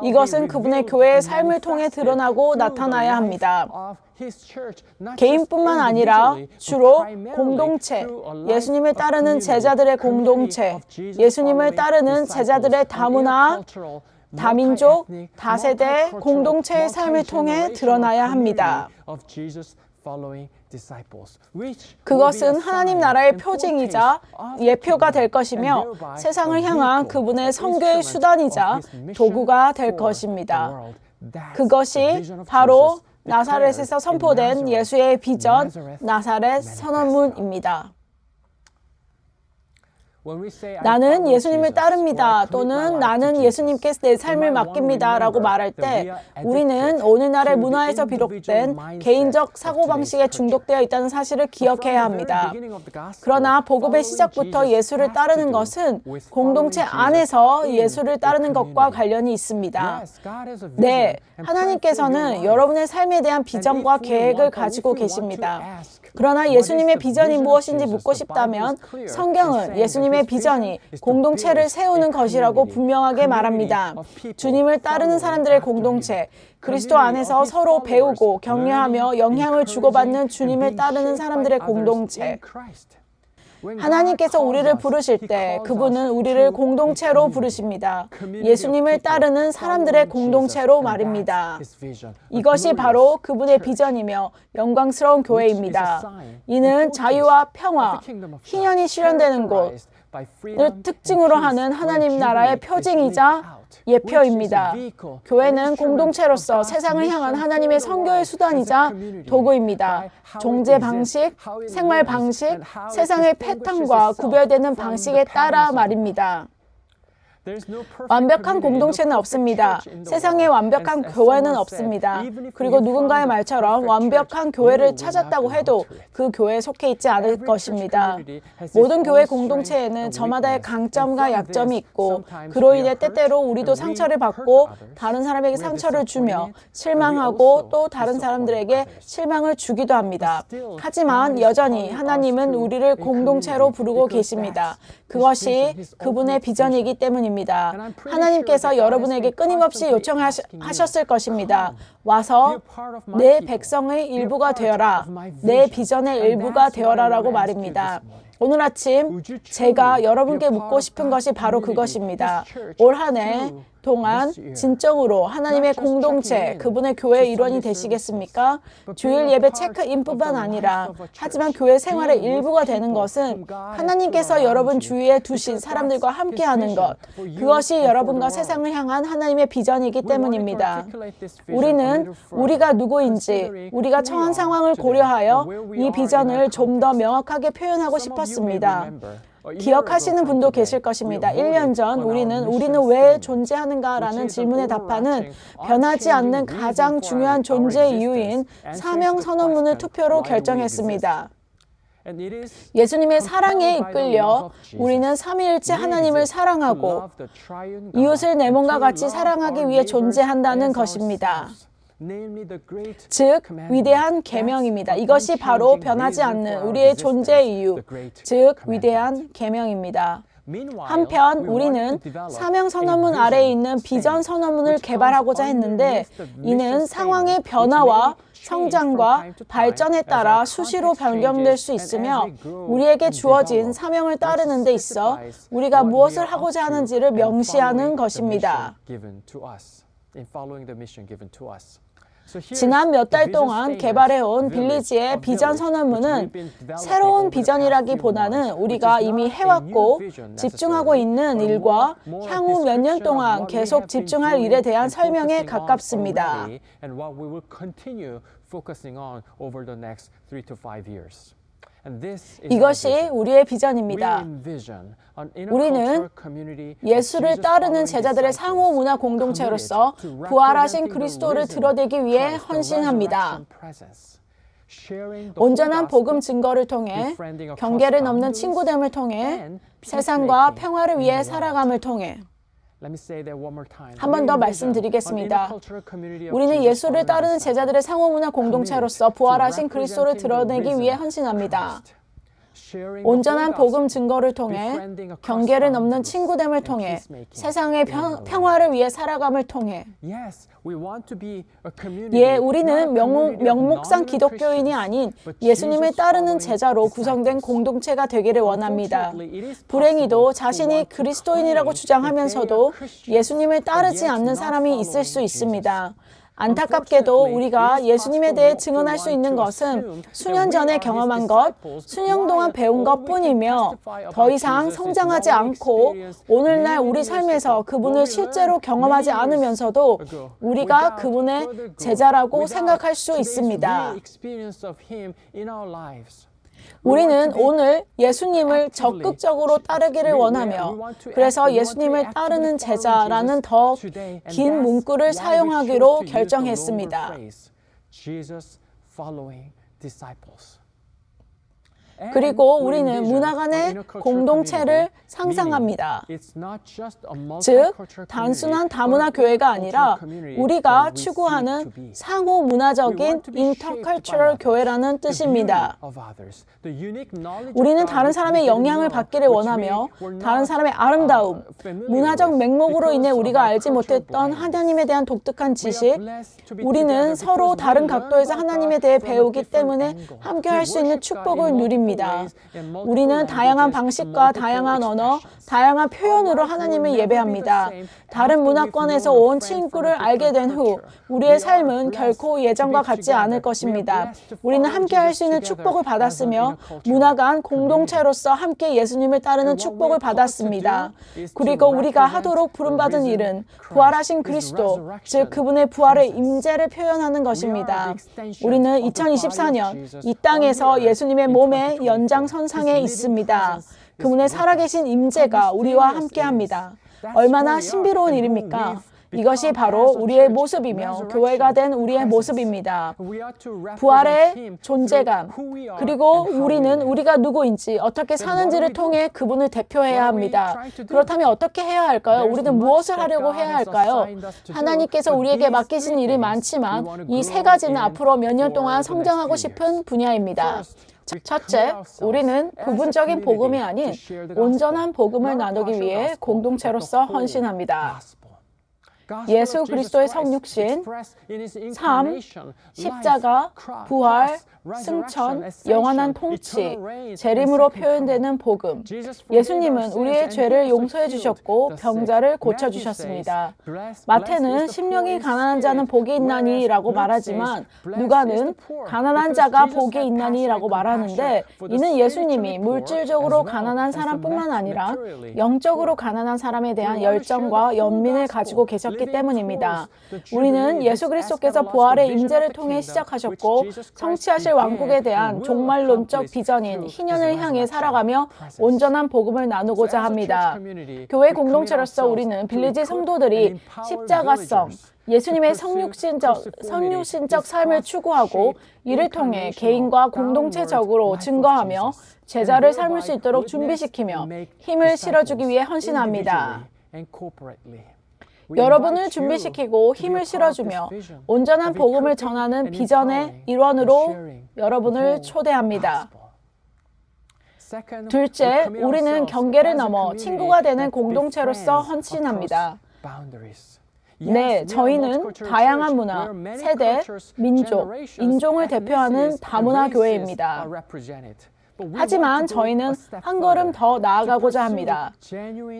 이것은 그분의 교회의 삶을 통해 드러나고 나타나야 합니다. 개인뿐만 아니라 주로 공동체, 예수님을 따르는 제자들의 공동체, 예수님을 따르는 제자들의 다문화, 다민족, 다세대 공동체의 삶을 통해 드러나야 합니다. 그것은 하나님 나라의 표징이자 예표가 될 것이며 세상을 향한 그분의 선교의 수단이자 도구가 될 것입니다. 그것이 바로 나사렛에서 선포된 예수의 비전, 나사렛 선언문입니다. 나는 예수님을 따릅니다 또는 나는 예수님께 내 삶을 맡깁니다 라고 말할 때 우리는 오늘날의 문화에서 비롯된 개인적 사고방식에 중독되어 있다는 사실을 기억해야 합니다. 그러나 복음의 시작부터 예수를 따르는 것은 공동체 안에서 예수를 따르는 것과 관련이 있습니다. 네, 하나님께서는 여러분의 삶에 대한 비전과 계획을 가지고 계십니다. 그러나 예수님의 비전이 무엇인지 묻고 싶다면 성경은 예수님의 비전이 공동체를 세우는 것이라고 분명하게 말합니다. 주님을 따르는 사람들의 공동체, 그리스도 안에서 서로 배우고 격려하며 영향을 주고받는 주님을 따르는 사람들의 공동체. 하나님께서 우리를 부르실 때 그분은 우리를 공동체로 부르십니다. 예수님을 따르는 사람들의 공동체로 말입니다. 이것이 바로 그분의 비전이며 영광스러운 교회입니다. 이는 자유와 평화, 희년이 실현되는 곳을 특징으로 하는 하나님 나라의 표징이자 예표입니다. 교회는 공동체로서 세상을 향한 하나님의 선교의 수단이자 도구입니다. 종제 방식, 생활 방식, 세상의 패턴과 구별되는 방식에 따라 말입니다. 완벽한 공동체는 없습니다. 세상에 완벽한 교회는 없습니다. 그리고 누군가의 말처럼 완벽한 교회를 찾았다고 해도 그 교회에 속해 있지 않을 것입니다. 모든 교회 공동체에는 저마다의 강점과 약점이 있고 그로 인해 때때로 우리도 상처를 받고 다른 사람에게 상처를 주며 실망하고 또 다른 사람들에게 실망을 주기도 합니다. 하지만 여전히 하나님은 우리를 공동체로 부르고 계십니다. 그것이 그분의 비전이기 때문입니다. 하나님께서 여러분에게 끊임없이 요청하셨을 것입니다. 와서 내 백성의 일부가 되어라. 내 비전의 일부가 되어라 라고 말입니다. 오늘 아침 제가 여러분께 묻고 싶은 것이 바로 그것입니다. 올 한 해 동안 진정으로 하나님의 공동체, 그분의 교회의 일원이 되시겠습니까? 주일 예배 체크인뿐만 아니라 하지만 교회 생활의 일부가 되는 것은 하나님께서 여러분 주위에 두신 사람들과 함께하는 것, 그것이 여러분과 세상을 향한 하나님의 비전이기 때문입니다. 우리는 우리가 누구인지, 우리가 처한 상황을 고려하여 이 비전을 좀 더 명확하게 표현하고 싶었습니다. 기억하시는 분도 계실 것입니다. 1년 전 우리는 왜 존재하는가라는 질문에 답하는 변하지 않는 가장 중요한 존재 이유인 사명 선언문을 투표로 결정했습니다. 예수님의 사랑에 이끌려 우리는 삼위일체 하나님을 사랑하고 이웃을 내 몸과 같이 사랑하기 위해 존재한다는 것입니다. 즉 위대한 계명입니다. 이것이 바로 변하지 않는 우리의 존재 이유, 즉 위대한 계명입니다. 한편 우리는 사명 선언문 아래에 있는 비전 선언문을 개발하고자 했는데 이는 상황의 변화와 성장과 발전에 따라 수시로 변경될 수 있으며 우리에게 주어진 사명을 따르는 데 있어 우리가 무엇을 하고자 하는지를 명시하는 것입니다. 지난 몇 달 동안 개발해온 빌리지의 비전 선언문은 새로운 비전이라기보다는 우리가 이미 해왔고 집중하고 있는 일과 향후 몇 년 동안 계속 집중할 일에 대한 설명에 가깝습니다. 이것이 우리의 비전입니다. 우리는 예수를 따르는 제자들의 상호 문화 공동체로서 부활하신 그리스도를 드러내기 위해 헌신합니다. 온전한 복음 증거를 통해, 경계를 넘는 친구됨을 통해, 세상과 평화를 위해 살아감을 통해, 한 번 더 말씀드리겠습니다. 우리는 예수를 따르는 제자들의 상호문화 공동체로서 부활하신 그리스도를 드러내기 위해 헌신합니다. 온전한 복음 증거를 통해, 경계를 넘는 친구됨을 통해, 세상의 평화를 위해 살아감을 통해. 우리는 명목상 기독교인이 아닌 예수님을 따르는 제자로 구성된 공동체가 되기를 원합니다. 불행히도 자신이 그리스도인이라고 주장하면서도 예수님을 따르지 않는 사람이 있을 수 있습니다. 안타깝게도 우리가 예수님에 대해 증언할 수 있는 것은 수년 전에 경험한 것, 수년 동안 배운 것 뿐이며 더 이상 성장하지 않고 오늘날 우리 삶에서 그분을 실제로 경험하지 않으면서도 우리가 그분의 제자라고 생각할 수 있습니다. 우리는 오늘 예수님을 적극적으로 따르기를 원하며 그래서 예수님을 따르는 제자라는 더 긴 문구를 사용하기로 결정했습니다. 그리고 우리는 문화 간의 공동체를 상상합니다. 즉, 단순한 다문화 교회가 아니라 우리가 추구하는 상호 문화적인 인터컬처럴 교회라는 뜻입니다. 우리는 다른 사람의 영향을 받기를 원하며 다른 사람의 아름다움, 문화적 맥락으로 인해 우리가 알지 못했던 하나님에 대한 독특한 지식, 우리는 서로 다른 각도에서 하나님에 대해 배우기 때문에 함께할 수 있는 축복을 누립니다. 우리는 다양한 방식과 다양한 언어, 다양한 표현으로 하나님을 예배합니다. 다른 문화권에서 온 친구를 알게 된 후 우리의 삶은 결코 예전과 같지 않을 것입니다. 우리는 함께 할 수 있는 축복을 받았으며 문화 간 공동체로서 함께 예수님을 따르는 축복을 받았습니다. 그리고 우리가 하도록 부름받은 일은 부활하신 그리스도, 즉 그분의 부활의 임재를 표현하는 것입니다. 우리는 2024년 이 땅에서 예수님의 몸의 연장선상에 있습니다. 그분의 살아계신 임재가 우리와 함께합니다. 얼마나 신비로운 일입니까? 이것이 바로 우리의 모습이며 교회가 된 우리의 모습입니다. 부활의 존재감, 그리고 우리는 우리가 누구인지 어떻게 사는지를 통해 그분을 대표해야 합니다. 그렇다면 어떻게 해야 할까요? 우리는 무엇을 하려고 해야 할까요? 하나님께서 우리에게 맡기신 일이 많지만 이 세 가지는 앞으로 몇 년 동안 성장하고 싶은 분야입니다. 첫째, 우리는 부분적인 복음이 아닌 온전한 복음을 나누기 위해 공동체로서 헌신합니다. 예수 그리스도의 성육신, 삶, 십자가, 부활, 승천, 영원한 통치, 재림으로 표현되는 복음. 예수님은 우리의 죄를 용서해 주셨고 병자를 고쳐 주셨습니다. 마태는 심령이 가난한 자는 복이 있나니 라고 말하지만 누가는 가난한 자가 복이 있나니 라고 말하는데 이는 예수님이 물질적으로 가난한 사람뿐만 아니라 영적으로 가난한 사람에 대한 열정과 연민을 가지고 계셨기 때문입니다. 우리는 예수 그리스도께서 부활의 임재를 통해 시작하셨고 성취하실 왕국에 대한 종말론적 비전인 희년을 향해 살아가며 온전한 복음을 나누고자 합니다. 교회 공동체로서 우리는 빌리지 성도들이 십자가성, 예수님의 성육신적 삶을 추구하고 이를 통해 개인과 공동체적으로 증거하며 제자를 삶을 수 있도록 준비시키며 힘을 실어주기 위해 헌신합니다. 여러분을 준비시키고 힘을 실어주며 온전한 복음을 전하는 비전의 일원으로 여러분을 초대합니다. 둘째, 우리는 경계를 넘어 친구가 되는 공동체로서 헌신합니다. 네, 저희는 다양한 문화, 세대, 민족, 인종을 대표하는 다문화 교회입니다. 하지만 저희는 한 걸음 더 나아가고자 합니다.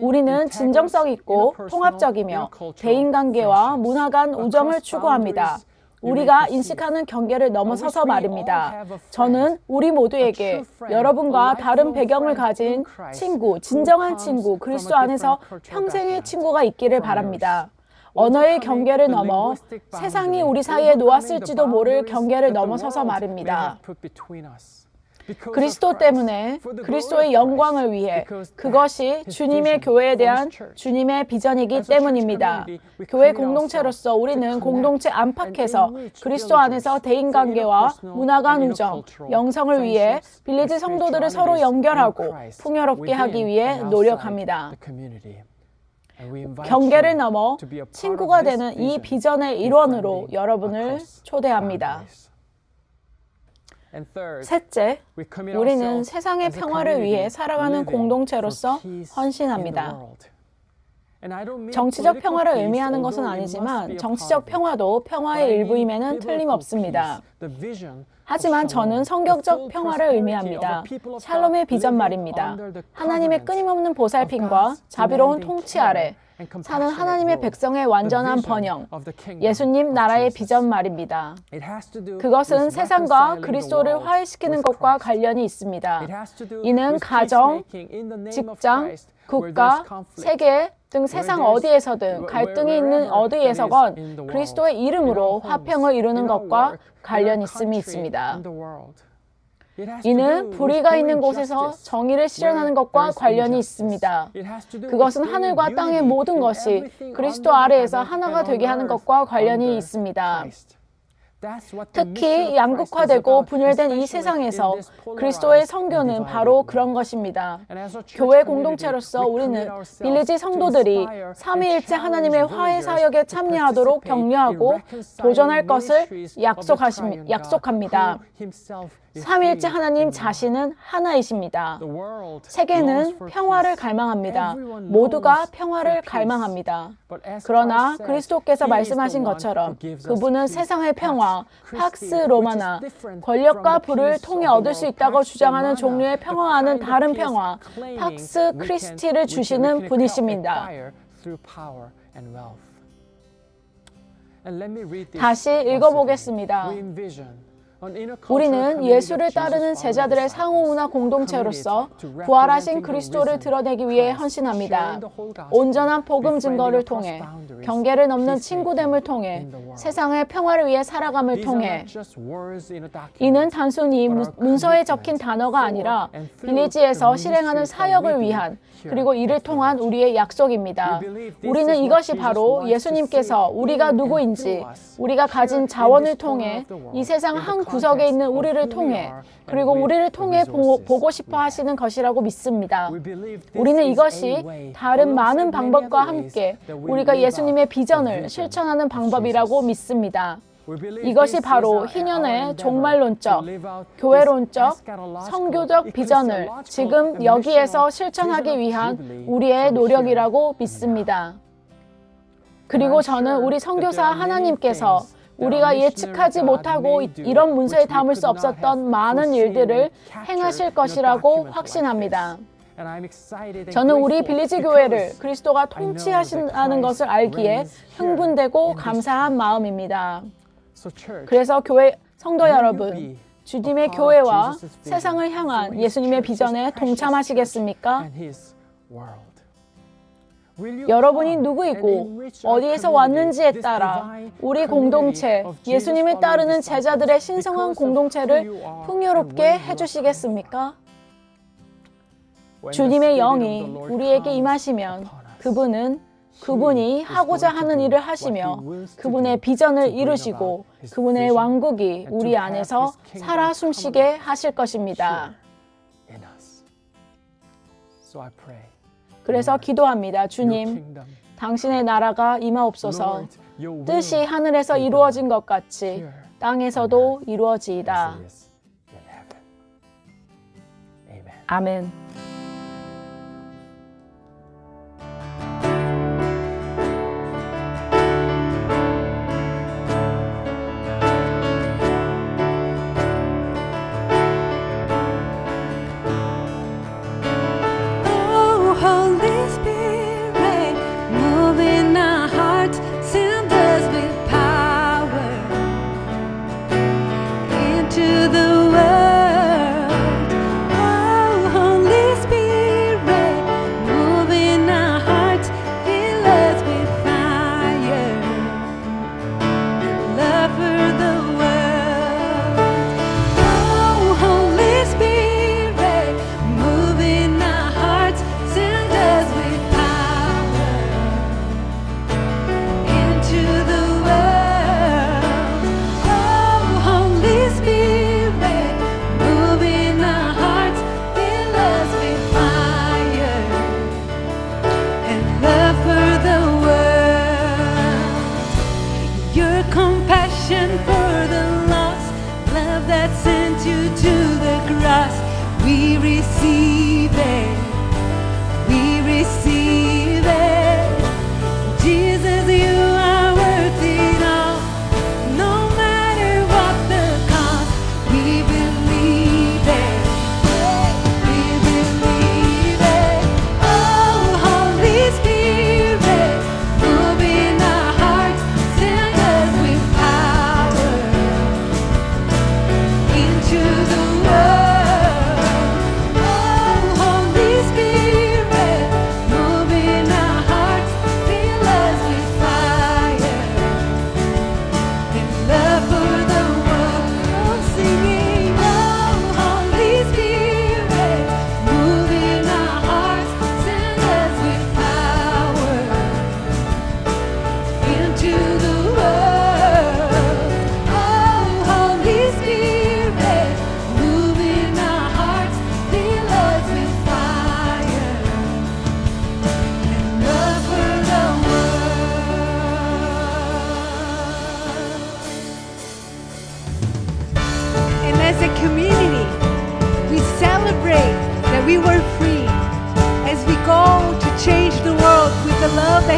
우리는 진정성 있고 통합적이며 대인관계와 문화 간 우정을 추구합니다. 우리가 인식하는 경계를 넘어서서 말입니다. 저는 우리 모두에게 여러분과 다른 배경을 가진 친구, 진정한 친구, 그리스도 안에서 평생의 친구가 있기를 바랍니다. 언어의 경계를 넘어 세상이 우리 사이에 놓았을지도 모를 경계를 넘어서서 말입니다. 그리스도 때문에 그리스도의 영광을 위해 그것이 주님의 교회에 대한 주님의 비전이기 때문입니다. 교회 공동체로서 우리는 공동체 안팎에서 그리스도 안에서 대인관계와 문화 간 우정, 영성을 위해 빌리지 성도들을 서로 연결하고 풍요롭게 하기 위해 노력합니다. 경계를 넘어 친구가 되는 이 비전의 일원으로 여러분을 초대합니다. 셋째, 우리는 세상의 평화를 위해 살아가는 공동체로서 헌신합니다. 정치적 평화를 의미하는 것은 아니지만 정치적 평화도 평화의 일부임에는 틀림없습니다. 하지만 저는 성경적 평화를 의미합니다. 샬롬의 비전 말입니다. 하나님의 끊임없는 보살핌과 자비로운 통치 아래 사는 하나님의 백성의 완전한 번영, 예수님 나라의 비전 말입니다. 그것은 세상과 그리스도를 화해시키는 것과 관련이 있습니다. 이는 가정, 직장, 국가, 세계 등 세상 어디에서든 갈등이 있는 어디에서건 그리스도의 이름으로 화평을 이루는 것과 관련이 있음이 있습니다. 이는 불의가 있는 곳에서 정의를 실현하는 것과 관련이 있습니다. 그것은 하늘과 땅의 모든 것이 그리스도 아래에서 하나가 되게 하는 것과 관련이 있습니다. 특히 양극화되고 분열된 이 세상에서 그리스도의 선교는 바로 그런 것입니다. 교회 공동체로서 우리는 빌리지 성도들이 삼위일체 하나님의 화해 사역에 참여하도록 격려하고 도전할 것을 약속합니다. 삼위일체 하나님 자신은 하나이십니다. 세계는 평화를 갈망합니다. 모두가 평화를 갈망합니다. 그러나 그리스도께서 말씀하신 것처럼 그분은 세상의 평화, 팍스 로마나, 권력과 부를 통해 얻을 수 있다고 주장하는 종류의 평화와는 다른 평화, 팍스 크리스티를 주시는 분이십니다. 다시 읽어보겠습니다. 우리는 예수를 따르는 제자들의 상호문화 공동체로서 부활하신 그리스도를 드러내기 위해 헌신합니다. 온전한 복음 증거를 통해, 경계를 넘는 친구됨을 통해, 세상의 평화를 위해 살아감을 통해. 이는 단순히 문서에 적힌 단어가 아니라 빌리지에서 실행하는 사역을 위한, 그리고 이를 통한 우리의 약속입니다. 우리는 이것이 바로 예수님께서 우리가 누구인지, 우리가 가진 자원을 통해 이 세상 한 구석에 있는 우리를 통해, 그리고 우리를 통해 보고 싶어 하시는 것이라고 믿습니다. 우리는 이것이 다른 많은 방법과 함께 우리가 예수님의 비전을 실천하는 방법이라고 믿습니다. 이것이 바로 희년의 종말론적, 교회론적, 선교적 비전을 지금 여기에서 실천하기 위한 우리의 노력이라고 믿습니다. 그리고 저는 우리 선교사 하나님께서 우리가 예측하지 못하고 이런 문서에 담을 수 없었던 많은 일들을 행하실 것이라고 확신합니다. 저는 우리 빌리지 교회를 그리스도가 통치하신다는 것을 알기에 흥분되고 감사한 마음입니다. 그래서 교회 성도 여러분, 주님의 교회와 세상을 향한 예수님의 비전에 동참하시겠습니까? 여러분이 누구이고 어디에서 왔는지에 따라 우리 공동체, 예수님을 따르는 제자들의 신성한 공동체를 풍요롭게 해주시겠습니까? 주님의 영이 우리에게 임하시면 그분이 하고자 하는 일을 하시며 그분의 비전을 이루시고 그분의 왕국이 우리 안에서 살아 숨쉬게 하실 것입니다. 그래서 기도합니다. 주님, 당신의 나라가 임하옵소서. 뜻이 하늘에서 이루어진 것 같이 땅에서도 이루어지이다. 아멘.
Holy Spirit, move in our hearts, send us with power into the world. Oh, Holy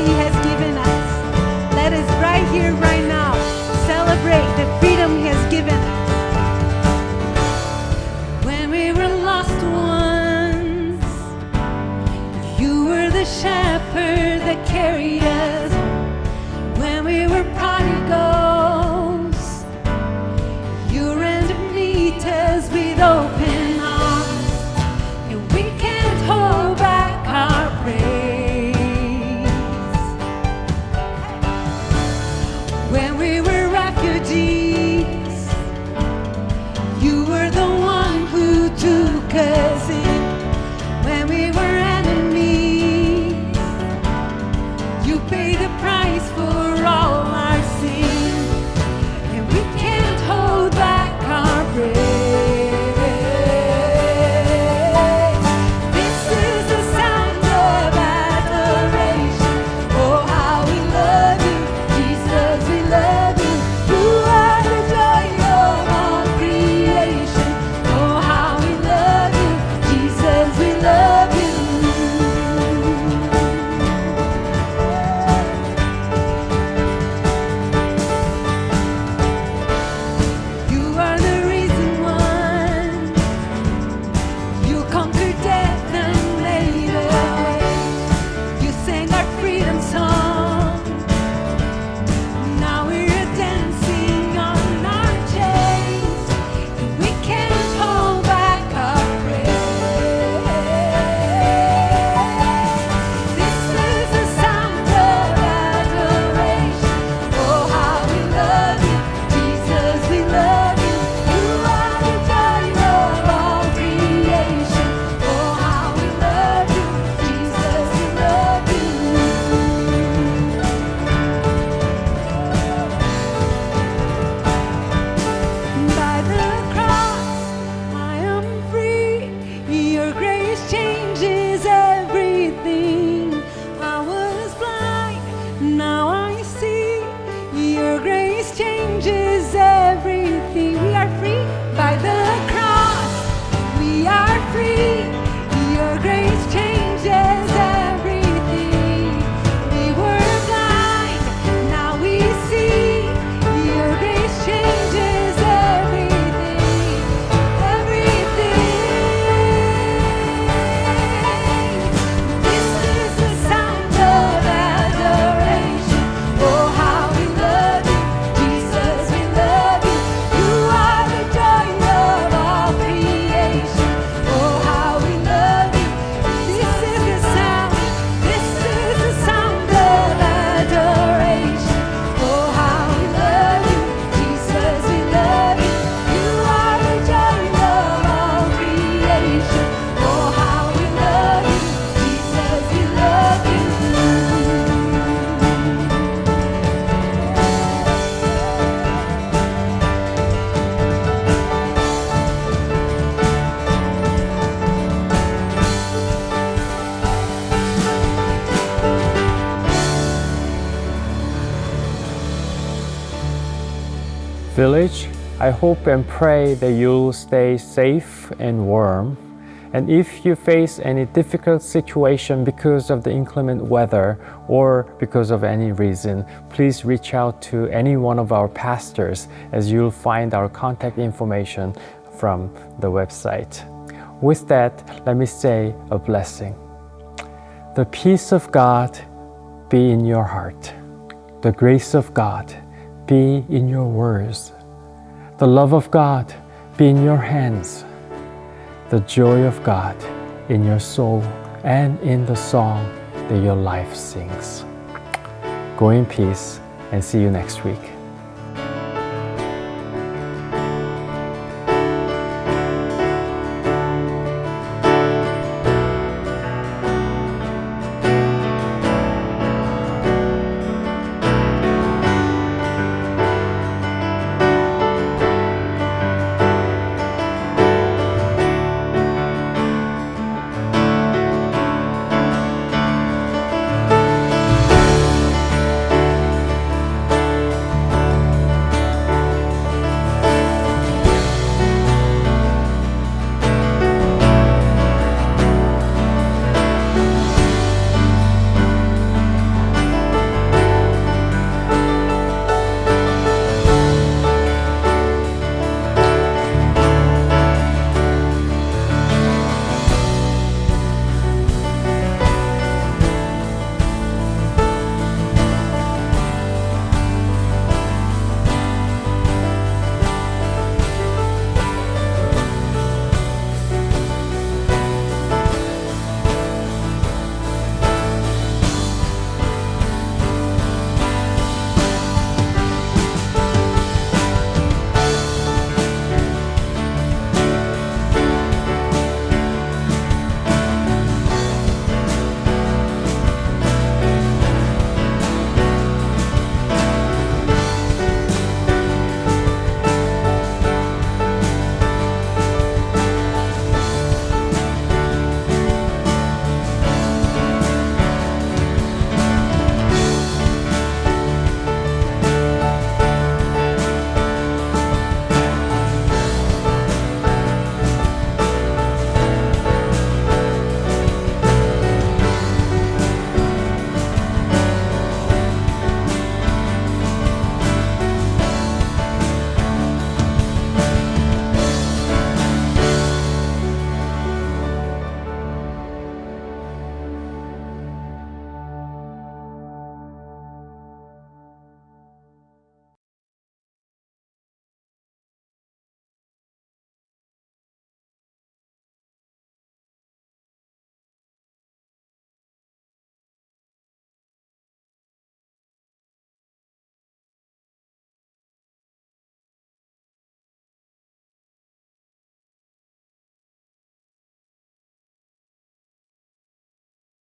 He has given us. Let us right here, right now, celebrate the freedom He has given us. When we were lost ones, You were the shepherd that carried us. When we were prodigals, You ran to meet us with open arms, and we can't hold back our praise. When we were refugees, You were the one who took us in. When we were enemies, You paid the price for all our sin, and we can't hold back our praise. This is the sound of adoration. Oh, how we love You, Jesus, we love You. You are the joy of all creation. Oh, how we love You, Jesus, we love You. You are the risen one. You conquered death and made a way. You sang our freedom song. Now we're dancing on our chains, and we can't hold back our praise. This is the sound of adoration. Oh, how we love You, Jesus, we love You. You are the joy of all creation. Oh, how we love You, Jesus, we love You. By the cross, I am free. Your grace changes everything. I was blind, now I see. Your grace changes everything. We are free by the cross. We are free. Your grace changes everything. We were blind, now we see. Your grace changes everything. Everything. This is the sound of adoration. Oh, how we love You, Jesus, we love You. You are the joy of all creation. Oh, how we love You. This is the sound. This is the sound of adoration. Oh, how we love You, Jesus, we love You. You are the joy of all creation. Oh, how we love You, Jesus, we love You.
Village, I hope and pray that you'll stay safe and warm. And if you face any difficult situation because of the inclement weather or because of any reason, please reach out to any one of our pastors, as you'll find our contact information from the website. With that, let me say a blessing. The peace of God be in your heart. The grace of God be in your words. The love of God be in your hands. The joy of God in your soul and in the song that your life sings. Go in peace and see you next week.